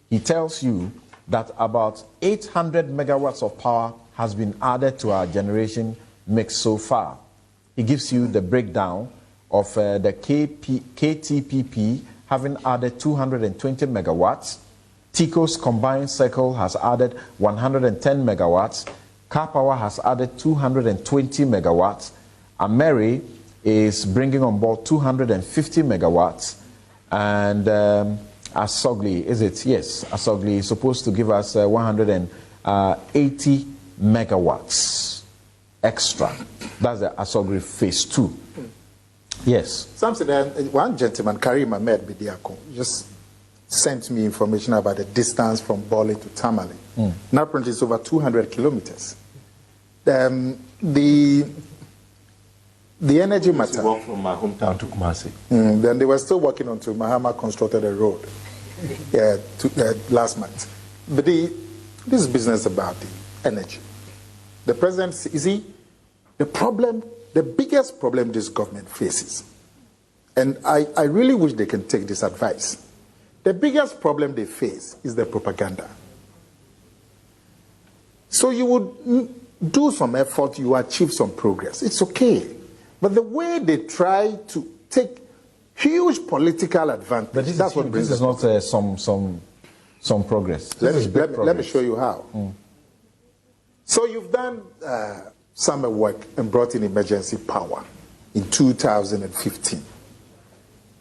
he tells you that about 800 megawatts of power has been added to our generation mix so far. He gives you the breakdown of the KTPP having added 220 megawatts. TICO's combined cycle has added 110 megawatts. Car Power has added 220 megawatts. Ameri is bringing on board 250 megawatts. And Asogli, is it? Yes, Asogli is supposed to give us 180 megawatts extra. That's the Asogli phase 2. Yes. Something, one gentleman, Karim Ahmed Bidiako, just sent me information about the distance from Bole to Tamale. Now, apparently, it's over 200 kilometers. The energy matter. Walk from my hometown to Kumasi. Then they were still working until Mahama constructed a road last month. But this is business about the energy. The president, you see, the biggest problem this government faces, and I really wish they can take this advice, the biggest problem they face is the propaganda. So you would do some effort, you achieve some progress. It's okay. But the way they try to take Huge political advantage. But this is not some progress. Let me show you how. So you've done summer work and brought in emergency power in 2015.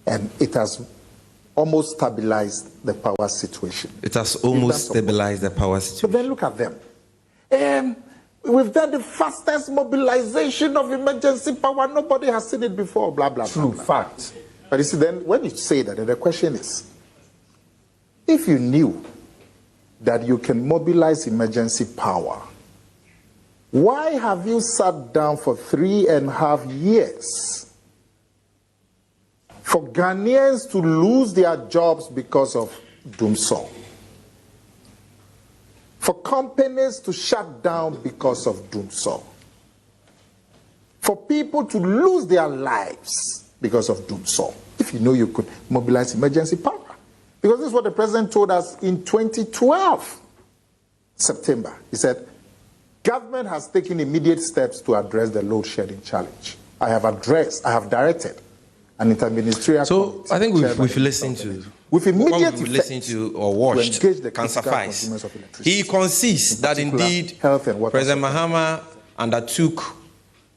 And it has almost stabilized the power situation. It has almost stabilized the power situation. But then look at them. We've done the fastest mobilization of emergency power. Nobody has seen it before, blah, blah, True, blah. fact. But you see, then when you say that, then the question is, if you knew that you can mobilize emergency power, why have you sat down for 3.5 years for Ghanaians to lose their jobs because of Dumsor? For companies to shut down because of Dumsor? For people to lose their lives because of Dumsor? If you know you could mobilize emergency power. Because this is what the president told us in 2012, September. He said, government has taken immediate steps to address the load shedding challenge. I have directed an interministerial committee. I think we've listened to, with immediate we've listened to or watched can suffice. He concedes that indeed President Mahama undertook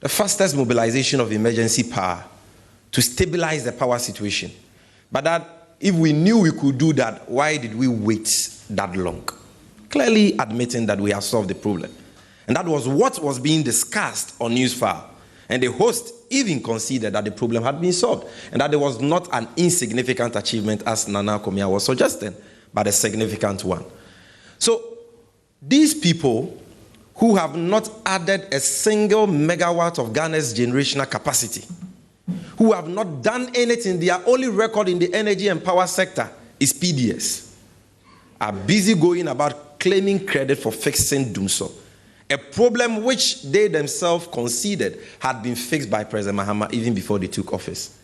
the fastest mobilization of emergency power to stabilize the power situation. But that if we knew we could do that, why did we wait that long? Clearly admitting that we have solved the problem. And that was what was being discussed on Newsfile. And the host even conceded that the problem had been solved and that there was not an insignificant achievement, as Nana Komia was suggesting, but a significant one. So these people who have not added a single megawatt of Ghana's generational capacity, who have not done anything, their only record in the energy and power sector is PDS, are busy going about claiming credit for fixing Dumsor, a problem which they themselves conceded had been fixed by President Mahama even before they took office.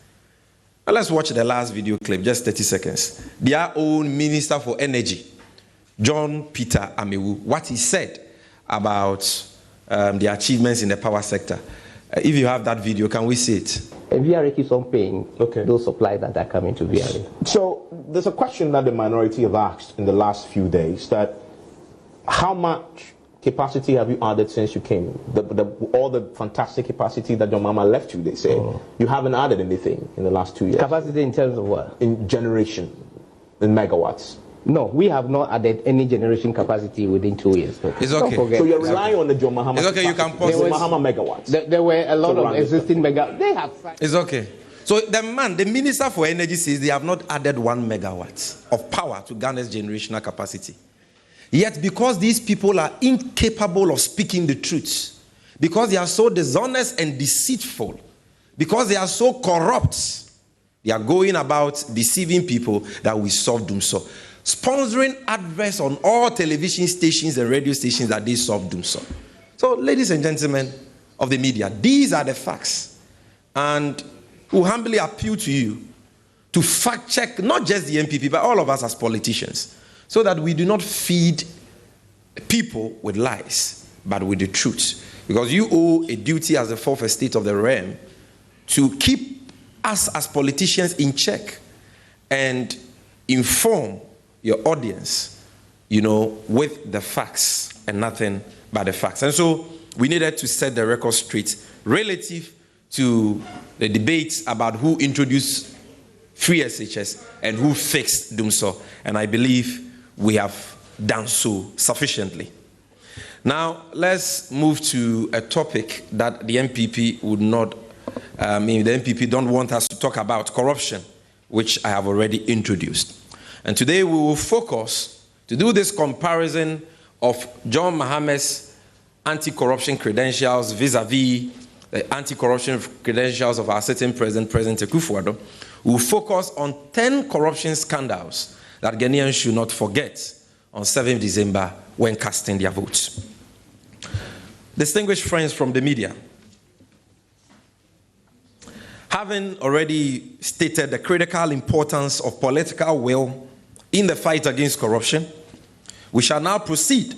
Now let's watch the last video clip, just 30 seconds. Their own Minister for Energy, John Peter Amewu, what he said about the achievements in the power sector. If you have that video, can we see it? VRA keeps on paying those supplies that are coming to VRA. So there's a question that the minority have asked in the last few days, that how much capacity have you added since you came? All the fantastic capacity that your mama left you, they say. You haven't added anything in the last 2 years. Capacity in terms of what? In generation, in megawatts. No, we have not added any generation capacity within 2 years. It's okay. So you're relying on the John Mahama. It's okay, you can pause. Mahama megawatts. There were a lot of existing megawatts. They have. It's okay. So the Minister for Energy says they have not added 1 megawatt of power to Ghana's generational capacity. Yet because these people are incapable of speaking the truth, because they are so dishonest and deceitful, because they are so corrupt, they are going about deceiving people that we solve Dumsor. Sponsoring adverts on all television stations and radio stations that they solve Dumsor. So, ladies and gentlemen of the media, these are the facts. And we humbly appeal to you to fact check not just the MPP, but all of us as politicians, so that we do not feed people with lies, but with the truth. Because you owe a duty as the fourth estate of the realm to keep us as politicians in check and inform your audience, with the facts and nothing but the facts. And so we needed to set the record straight relative to the debates about who introduced free SHS and who fixed Dumsor. And I believe we have done so sufficiently. Now, let's move to a topic that the MPP would not, the MPP don't want us to talk about, corruption, which I have already introduced. And today we will focus to do this comparison of John Mahama's anti-corruption credentials vis-a-vis the anti-corruption credentials of our sitting president, President Akufo-Addo. We will focus on 10 corruption scandals that Ghanaians should not forget on 7th December when casting their votes. Distinguished friends from the media, having already stated the critical importance of political will in the fight against corruption, we shall now proceed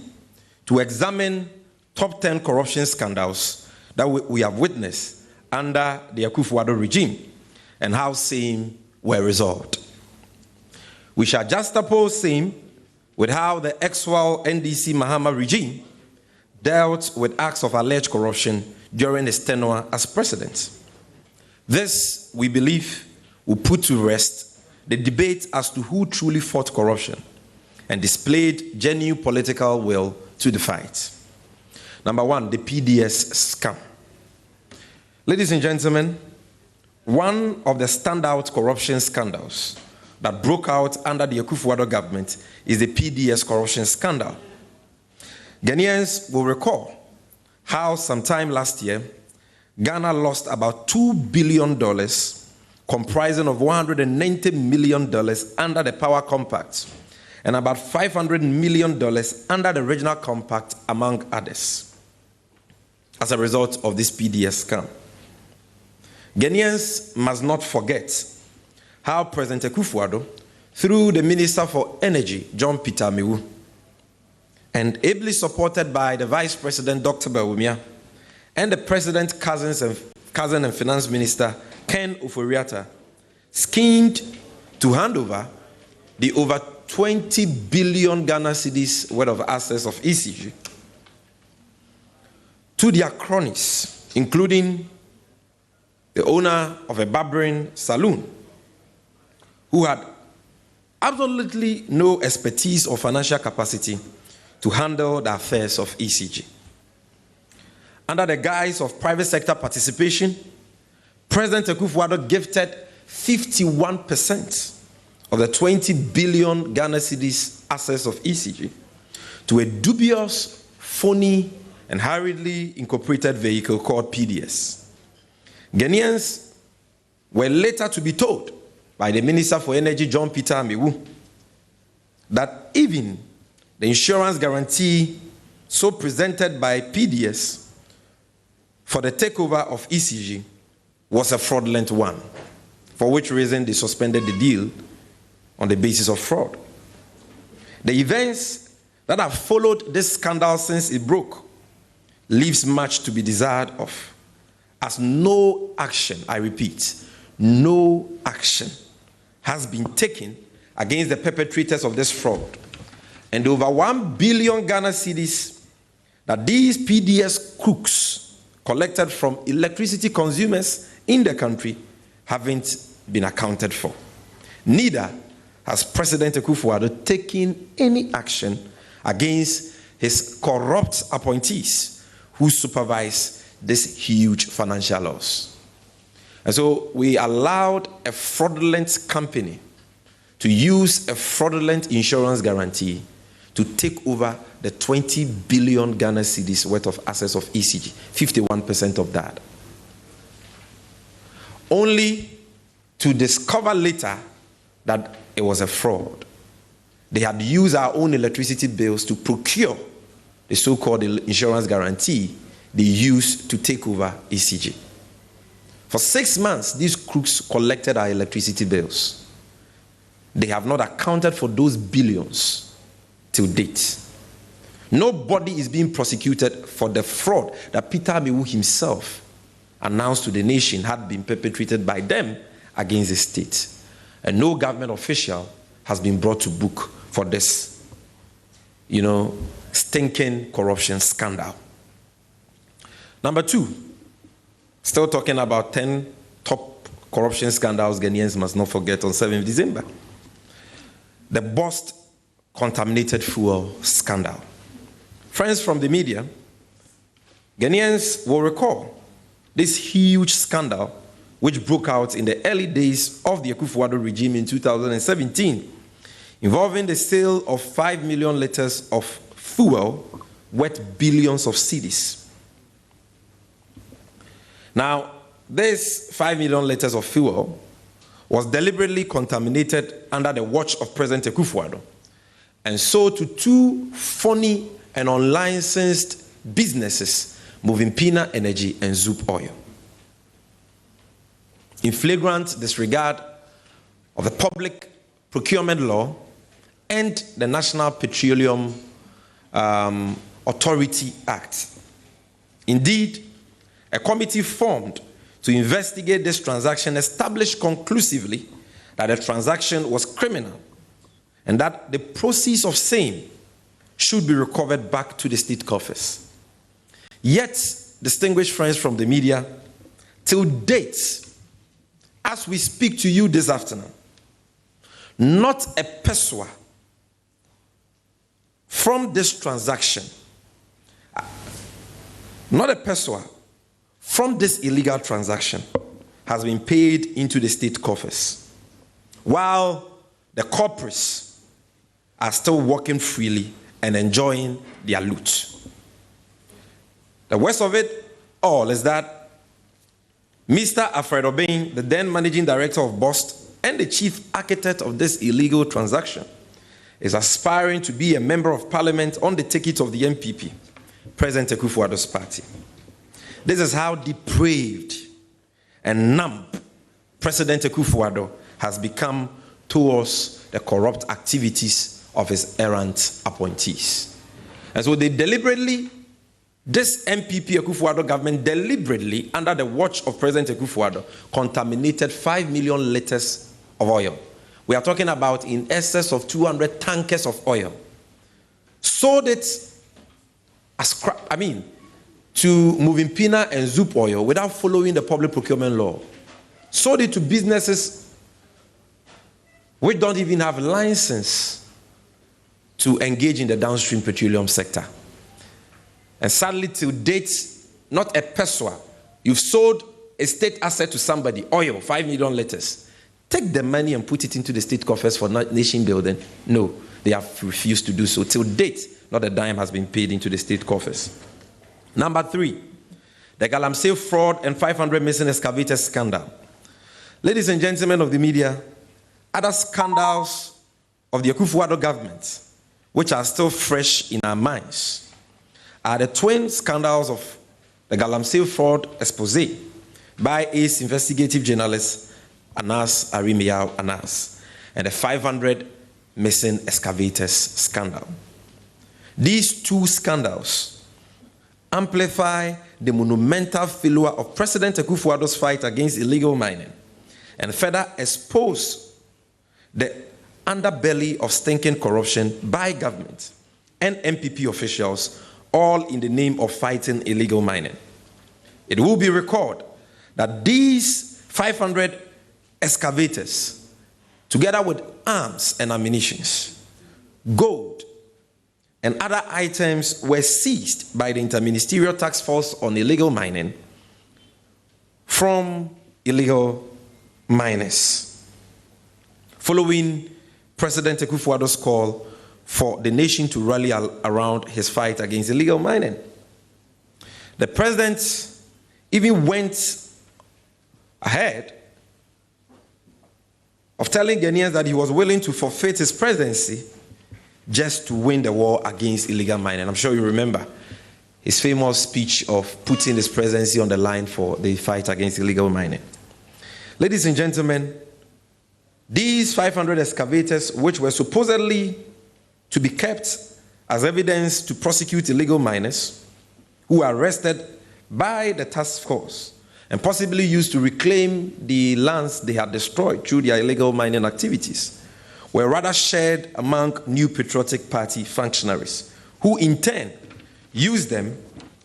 to examine top 10 corruption scandals that we have witnessed under the Akufo-Addo regime and how same were resolved. We shall juxtapose same with how the ex-Wal NDC Mahama regime dealt with acts of alleged corruption during his tenure as president. This, we believe, will put to rest the debate as to who truly fought corruption and displayed genuine political will to the fight. Number one, the PDS scam. Ladies and gentlemen, one of the standout corruption scandals that broke out under the Akufo-Addo government is the PDS corruption scandal. Ghanaians will recall how sometime last year, Ghana lost about $2 billion, comprising of $190 million under the Power Compact and about $500 million under the Regional Compact, among others, as a result of this PDS scam. Ghanaians must not forget how President Akufo-Addo, through the Minister for Energy, John Peter Amewu, and ably supported by the Vice President, Dr. Bawumia, and the President's cousin and Finance Minister, Ken Ofori-Atta, schemed to hand over the over 20 billion Ghana cedis worth of assets of ECG to their cronies, including the owner of a barbering saloon, who had absolutely no expertise or financial capacity to handle the affairs of ECG. Under the guise of private sector participation, President Akufo-Addo gifted 51% of the 20 billion Ghana cedis assets of ECG to a dubious, phony, and hurriedly incorporated vehicle called PDS. Ghanaians were later to be told by the Minister for Energy, John Peter Amewu, that even the insurance guarantee so presented by PDS for the takeover of ECG was a fraudulent one, for which reason they suspended the deal on the basis of fraud. The events that have followed this scandal since it broke leaves much to be desired of, as no action, I repeat, no action has been taken against the perpetrators of this fraud. And over 1 billion Ghana cedis that these PDS crooks collected from electricity consumers in the country haven't been accounted for. Neither has President Akufo-Addo taken any action against his corrupt appointees who supervise this huge financial loss. And so we allowed a fraudulent company to use a fraudulent insurance guarantee to take over the 20 billion Ghana cedis worth of assets of ECG, 51% of that. Only to discover later that it was a fraud. They had used our own electricity bills to procure the so-called insurance guarantee they used to take over ECG. For 6 months, these crooks collected our electricity bills. They have not accounted for those billions till date. Nobody is being prosecuted for the fraud that Peter Amewu himself announced to the nation had been perpetrated by them against the state. And no government official has been brought to book for this, stinking corruption scandal. Number two, still talking about 10 top corruption scandals Ghanaians must not forget on 7th December. The Bost contaminated fuel scandal. Friends from the media, Ghanaians will recall this huge scandal which broke out in the early days of the Akufo-Addo regime in 2017, involving the sale of 5 million liters of fuel worth billions of cedis. Now, this 5 million liters of fuel was deliberately contaminated under the watch of President Akufo-Addo and sold to two phony and unlicensed businesses, Moving Energy and Zoop Oil, in flagrant disregard of the Public Procurement Law and the National Petroleum Authority Act. Indeed, a committee formed to investigate this transaction established conclusively that the transaction was criminal and that the proceeds of same should be recovered back to the state coffers. Yet, distinguished friends from the media, till date, as we speak to you this afternoon, not a peso from this transaction, not a peso from this illegal transaction has been paid into the state coffers, while the corporates are still working freely and enjoying their loot. The worst of it all is that Mr. Alfredo Bain, the then managing director of BOST and the chief architect of this illegal transaction, is aspiring to be a member of parliament on the ticket of the MPP, President Akufo-Addo's party. This is how depraved and numb President Akufo-Addo has become towards the corrupt activities of his errant appointees. And so they deliberately, this MPP Akufo-Addo government deliberately, under the watch of President Akufo-Addo, contaminated 5 million liters of oil. We are talking about in excess of 200 tankers of oil. Sold it as to Muvimpina and Zoop Oil without following the public procurement law. Sold it to businesses which don't even have a license to engage in the downstream petroleum sector. And sadly, till date, not a peso. You've sold a state asset to somebody, oil, 5 million liters. Take the money and put it into the state coffers for nation building. No, they have refused to do so. Till date, not a dime has been paid into the state coffers. Number 3, the Galamsey fraud and 500 missing excavators scandal. Ladies and gentlemen of the media, other scandals of the Akufo-Addo government, which are still fresh in our minds, are the twin scandals of the Galamsey fraud expose by Ace investigative journalist Anas Arimiyao Anas and the 500 missing excavators scandal. These two scandals amplify the monumental failure of President Akufo-Addo's fight against illegal mining and further expose the underbelly of stinking corruption by government and MPP officials, all in the name of fighting illegal mining. It will be recorded that these 500 excavators, together with arms and ammunition, gold, and other items were seized by the Interministerial Task Force on Illegal Mining from illegal miners, following President Akufo-Addo's call for the nation to rally around his fight against illegal mining. The president even went ahead of telling Ghanaians that he was willing to forfeit his presidency just to win the war against illegal mining. I'm sure you remember his famous speech of putting his presidency on the line for the fight against illegal mining. Ladies and gentlemen, these 500 excavators, which were supposedly to be kept as evidence to prosecute illegal miners who were arrested by the task force and possibly used to reclaim the lands they had destroyed through their illegal mining activities, were rather shared among New Patriotic Party functionaries, who in turn used them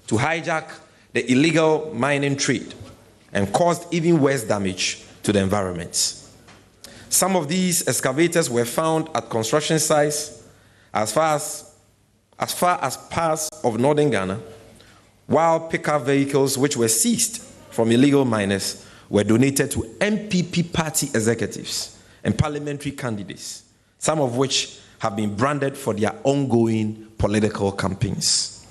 to hijack the illegal mining trade and caused even worse damage to the environment. Some of these excavators were found at construction sites as far as parts of northern Ghana, while pickup vehicles which were seized from illegal miners were donated to MPP party executives and parliamentary candidates, some of which have been branded for their ongoing political campaigns.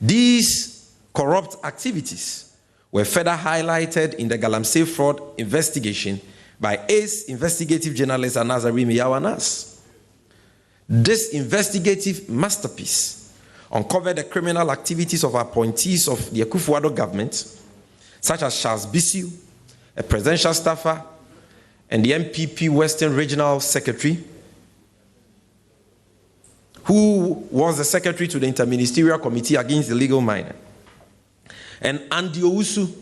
These corrupt activities were further highlighted in the Galamsey fraud investigation by Ace investigative journalist Anas Arimiyao Anas. This investigative masterpiece uncovered the criminal activities of appointees of the Akufo-Addo government, such as Charles Bissiu, a presidential staffer, and the MPP Western Regional Secretary, who was the secretary to the Interministerial Committee Against Illegal Mining, and Andy Owusu,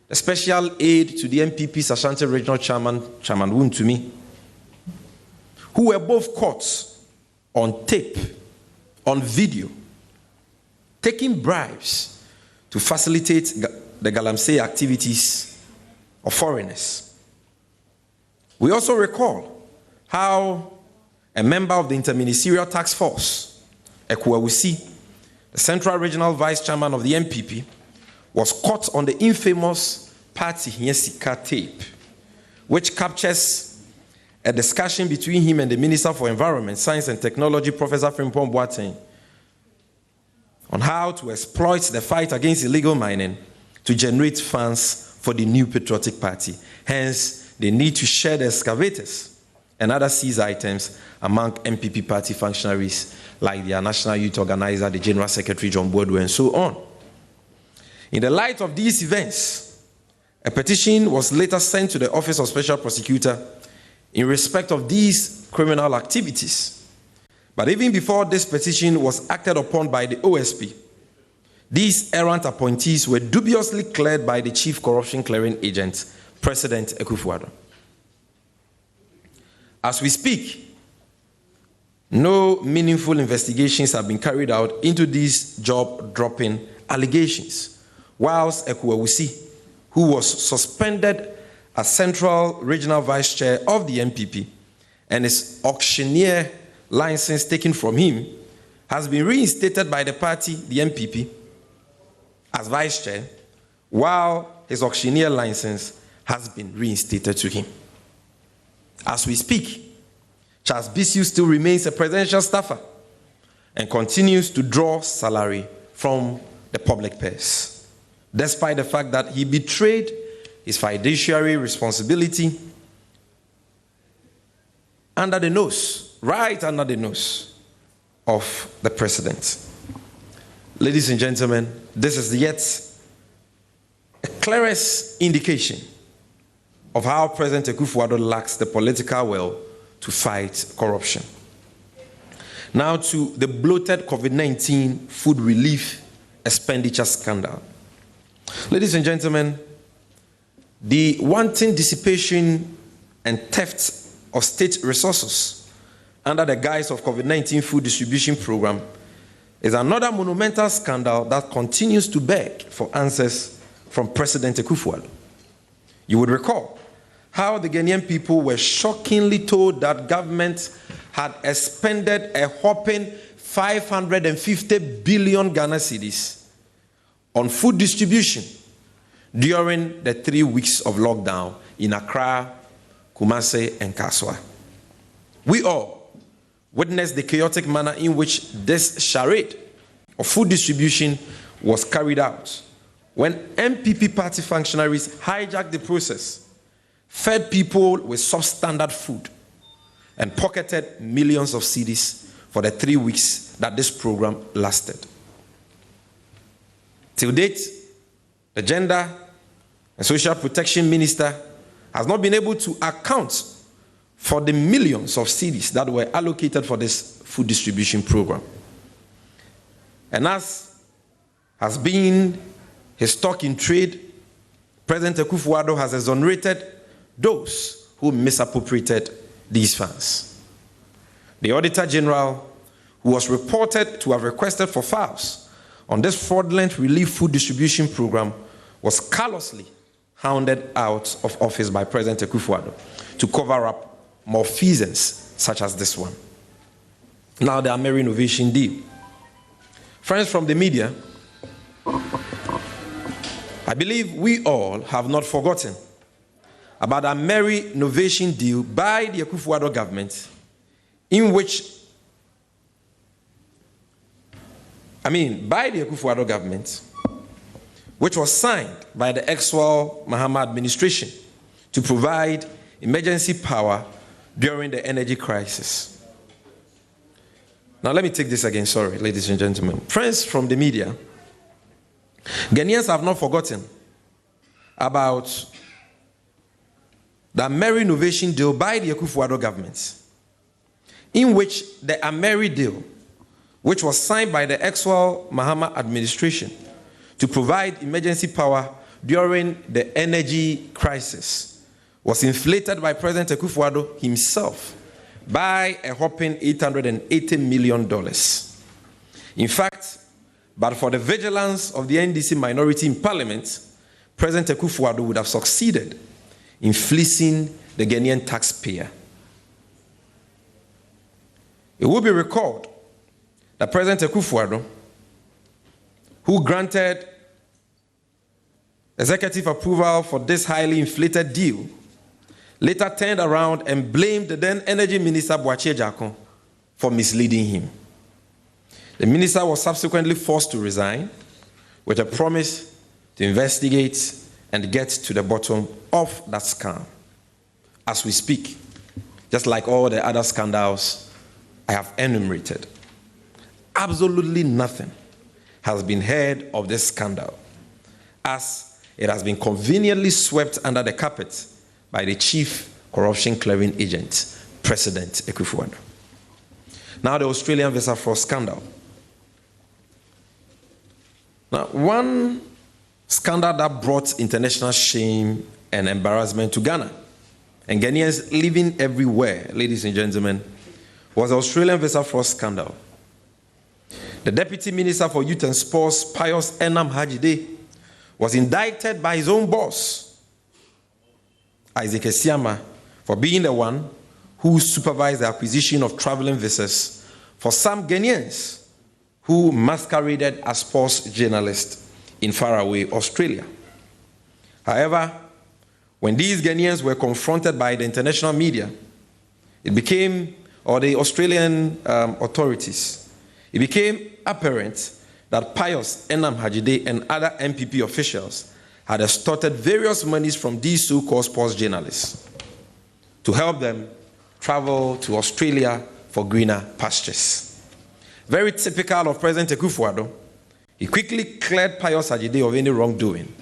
the special aide to the MPP's Ashanti Regional Chairman, Chairman Wontumi, who were both caught on tape, on video, taking bribes to facilitate the Galamsey activities of foreigners. We also recall how a member of the Interministerial Task Force, Ekuawusi, the Central Regional Vice Chairman of the MPP, was caught on the infamous Party Hiesika tape, which captures a discussion between him and the Minister for Environment, Science and Technology, Professor Frimpong Boateng, on how to exploit the fight against illegal mining to generate funds for the new patriotic party. Hence, they need to share the excavators and other seized items among MPP party functionaries like their National Youth Organizer, the General Secretary John Boadu, and so on. In the light of these events, a petition was later sent to the Office of Special Prosecutor in respect of these criminal activities. But even before this petition was acted upon by the OSP, these errant appointees were dubiously cleared by the Chief Corruption Clearing Agent, President Akufo-Addo. As we speak, no meaningful investigations have been carried out into these job-dropping allegations, whilst Ekuawusi, who was suspended as Central Regional Vice Chair of the MPP and his auctioneer license taken from him, has been reinstated by the party, the MPP, as Vice Chair, while his auctioneer license has been reinstated to him. As we speak, Charles Bissiu still remains a presidential staffer and continues to draw salary from the public purse, despite the fact that he betrayed his fiduciary responsibility under the nose, right under the nose of the president. Ladies and gentlemen, this is yet a clearest indication of how President Akufo-Addo lacks the political will to fight corruption. Now to the bloated COVID-19 food relief expenditure scandal. Ladies and gentlemen, the wanton dissipation and theft of state resources under the guise of COVID-19 food distribution program is another monumental scandal that continues to beg for answers from President Akufo-Addo. You would recall how the Ghanaian people were shockingly told that government had expended a whopping 550 billion Ghana cedis on food distribution during the 3 weeks of lockdown in Accra, Kumasi, and Kaswa. We all witnessed the chaotic manner in which this charade of food distribution was carried out when MPP party functionaries hijacked the process, fed people with substandard food, and pocketed millions of cedis for the 3 weeks that this program lasted. Till date, the Gender and Social Protection Minister has not been able to account for the millions of cedis that were allocated for this food distribution program. And as has been his stock in trade, President Akufo-Addo has exonerated those who misappropriated these funds. The Auditor General, who was reported to have requested for files on this fraudulent relief food distribution program, was callously hounded out of office by President Akufo-Addo to cover up malfeasance such as this one. Now the Itinerary innovation deal. Friends from the media, I believe we all have not forgotten about a Itinerary innovation deal by the Akufo-Addo government, in which, by the Akufo-Addo government, which was signed by the ex-Wal Mahama administration to provide emergency power during the energy crisis. Now let me take this again, sorry, ladies and gentlemen. Friends from the media, Ghanaians have not forgotten about the Itinerary innovation deal by the Akufo-Addo government, in which the Itinerary deal, which was signed by the ex-Wal Mahama administration to provide emergency power during the energy crisis was inflated by President Akufo-Addo himself by a whopping $880 million. In fact, but for the vigilance of the NDC minority in Parliament, President Akufo-Addo would have succeeded in fleecing the Ghanaian taxpayer. It will be recalled that President Akufo-Addo, who granted executive approval for this highly inflated deal, later turned around and blamed the then Energy Minister Boakye Jakon for misleading him. The minister was subsequently forced to resign with a promise to investigate and get to the bottom of that scam. As we speak, just like all the other scandals I have enumerated, absolutely nothing has been heard of this scandal, as it has been conveniently swept under the carpet by the chief corruption clearing agent, President Akufo-Addo. Now the Australian visa fraud scandal. Now, one scandal that brought international shame and embarrassment to Ghana and Ghanaians living everywhere, ladies and gentlemen, was the Australian visa fraud scandal. The Deputy Minister for Youth and Sports, Pius Enam Hajide, was indicted by his own boss, Isaac Esiama, for being the one who supervised the acquisition of traveling visas for some Ghanaians who masqueraded as sports journalists in faraway Australia. However, when these Ghanaians were confronted by the international media, the Australian authorities, it became apparent that Pius Enam Hajide and other MPP officials had extorted various monies from these so-called sports journalists to help them travel to Australia for greener pastures. Very typical of President Akufo-Addo, he quickly cleared Pius Hajide of any wrongdoing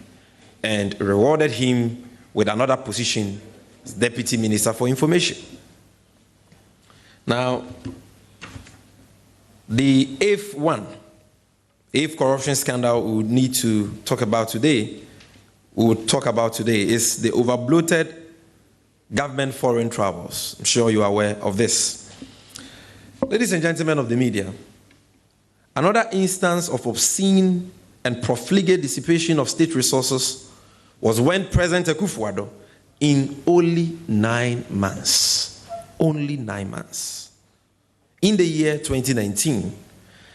and rewarded him with another position as Deputy Minister for Information. Now, the eighth corruption scandal we would need to talk about today, is the overbloated government foreign travels. I'm sure you are aware of this. Ladies and gentlemen of the media, another instance of obscene and profligate dissipation of state resources was when President Akufo-Addo, in only 9 months, in the year 2019,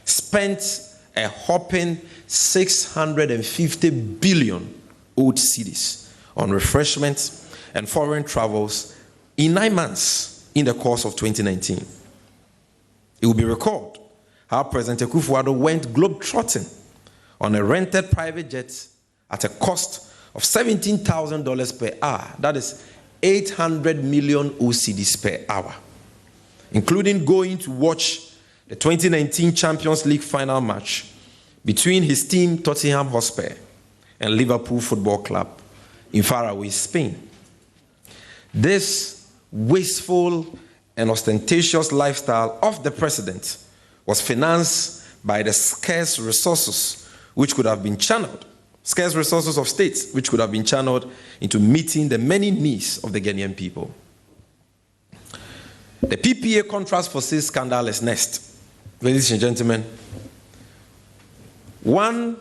spent a whopping 650 billion old cedis on refreshments and foreign travels in 9 months in the course of 2019. It will be recalled how President Akufo-Addo went globe-trotting on a rented private jet at a cost of $17,000 per hour. That is 800 million OCDs per hour, including going to watch the 2019 Champions League final match between his team Tottenham Hotspur and Liverpool Football Club in faraway Spain. This wasteful and ostentatious lifestyle of the president was financed by the scarce resources which could have been channeled, scarce resources of states which could have been channeled into meeting the many needs of the Ghanaian people. The PPA contracts for sales scandal is next. Ladies and gentlemen, one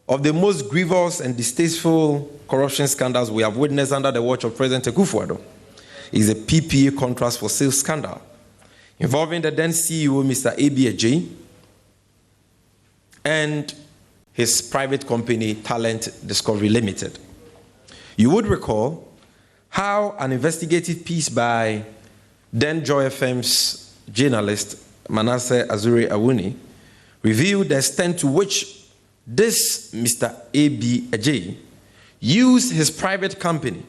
of the most grievous and distasteful corruption scandals we have witnessed under the watch of President Akufo-Addo is the PPA contracts for sales scandal involving the then CEO, Mr. A.B. Ajay, and his private company, Talent Discovery Limited. You would recall how an investigative piece by then Joy FM's journalist, Manasseh Azuri Awuni, revealed the extent to which this Mr. A.B. Ajay used his private company,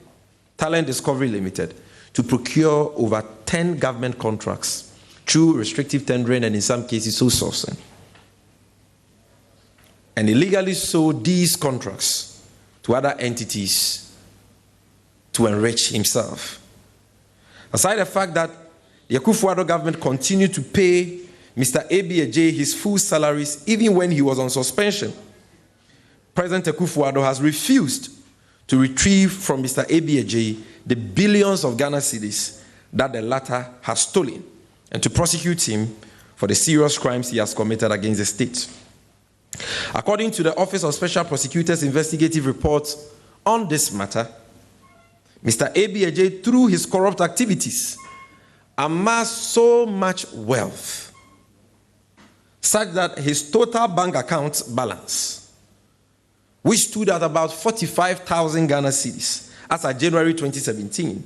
Talent Discovery Limited, to procure over 10 government contracts through restrictive tendering and in some cases sole sourcing, and illegally sold these contracts to other entities to enrich himself. Aside the fact that the Akufo-Addo government continued to pay Mr. A.B. Ajay his full salaries even when he was on suspension, President Akufo-Addo has refused to retrieve from Mr. ABAJ the billions of Ghana cedis that the latter has stolen, and to prosecute him for the serious crimes he has committed against the state. According to the Office of Special Prosecutors' investigative report on this matter, Mr. ABAJ, through his corrupt activities, amassed so much wealth such that his total bank account balance, which stood at about 45,000 Ghana cedis as of January 2017,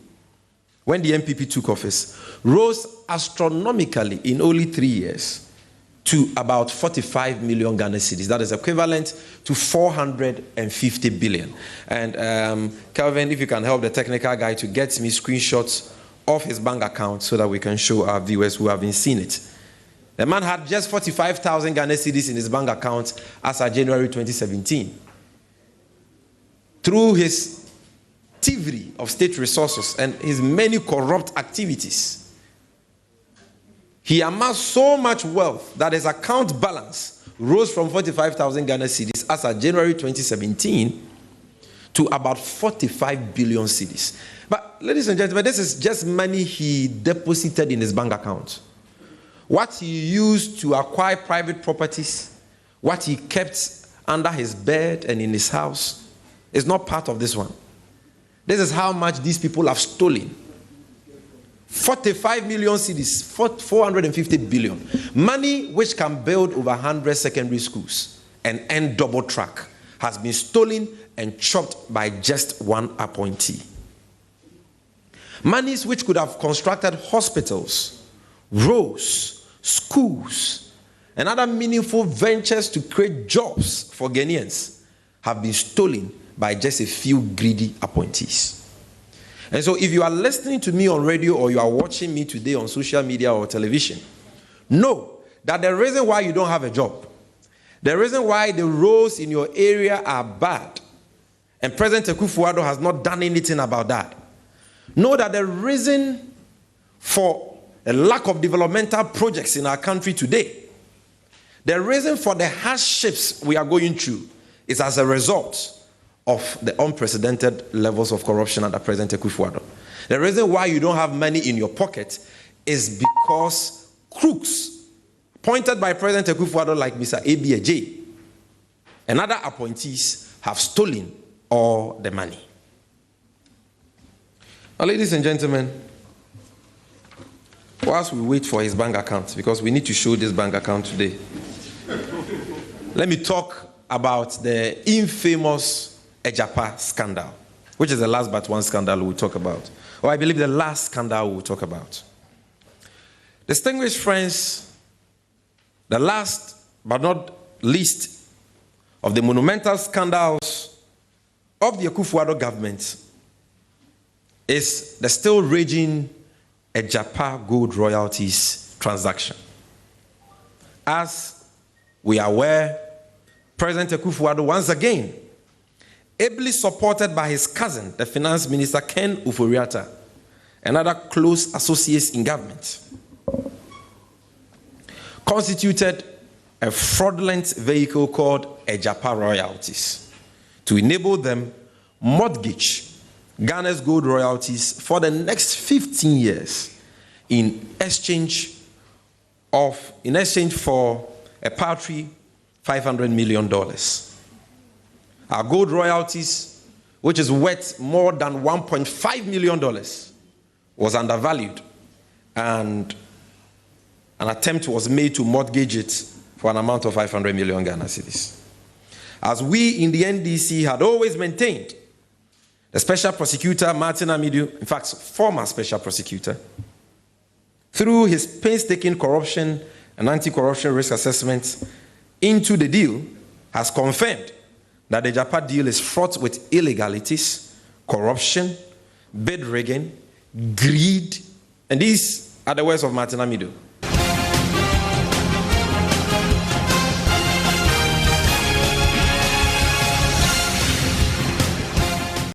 when the MPP took office, rose astronomically in only 3 years to about 45 million Ghana cedis. That is equivalent to 450 billion. And Kelvin, if you can help the technical guy to get me screenshots of his bank account so that we can show our viewers who haven't seen it. The man had just 45,000 Ghana cedis in his bank account as of January 2017. Through his thievery of state resources and his many corrupt activities, he amassed so much wealth that his account balance rose from 45,000 Ghana cedis as of January 2017 to about 45 billion cedis. But ladies and gentlemen, this is just money he deposited in his bank account. What he used to acquire private properties, what he kept under his bed and in his house, is not part of this one. This is how much these people have stolen. 45 million cedis, 450 billion. Money which can build over 100 secondary schools and end double track has been stolen and chopped by just one appointee. Monies which could have constructed hospitals, roads, schools, and other meaningful ventures to create jobs for Ghanaians have been stolen by just a few greedy appointees. And so if you are listening to me on radio or you are watching me today on social media or television, know that the reason why you don't have a job, the reason why the roads in your area are bad, and President Akufo-Addo has not done anything about that, know that the reason for a lack of developmental projects in our country today, the reason for the hardships we are going through is as a result of the unprecedented levels of corruption under President Akufo-Addo. The reason why you don't have money in your pocket is because crooks appointed by President Akufo-Addo like Mr. ABAJ and other appointees have stolen all the money. Now, ladies and gentlemen, whilst we wait for his bank account, because we need to show this bank account today, let me talk about the infamous Ejapa scandal, which is the last but one scandal we'll talk about, or I believe the last scandal we'll talk about. Distinguished friends, the last but not least of the monumental scandals of the Akufo-Addo government is the still raging Ejapa gold royalties transaction. As we are aware, President Akufo-Addo once again, ably supported by his cousin, the Finance Minister Ken Uforiata, and other close associates in government, constituted a fraudulent vehicle called Ejapa royalties to enable them mortgage Ghana's gold royalties for the next 15 years in exchange for a paltry $500 million. Our gold royalties, which is worth more than $1.5 million, was undervalued, and an attempt was made to mortgage it for an amount of 500 million Ghana cedis. As we in the NDC had always maintained, the Special Prosecutor Martin Amidu, in fact, former Special Prosecutor, through his painstaking corruption and anti-corruption risk assessment into the deal, has confirmed that the Ejapa deal is fraught with illegalities, corruption, bid rigging, greed, and these are the words of Martin Amidu.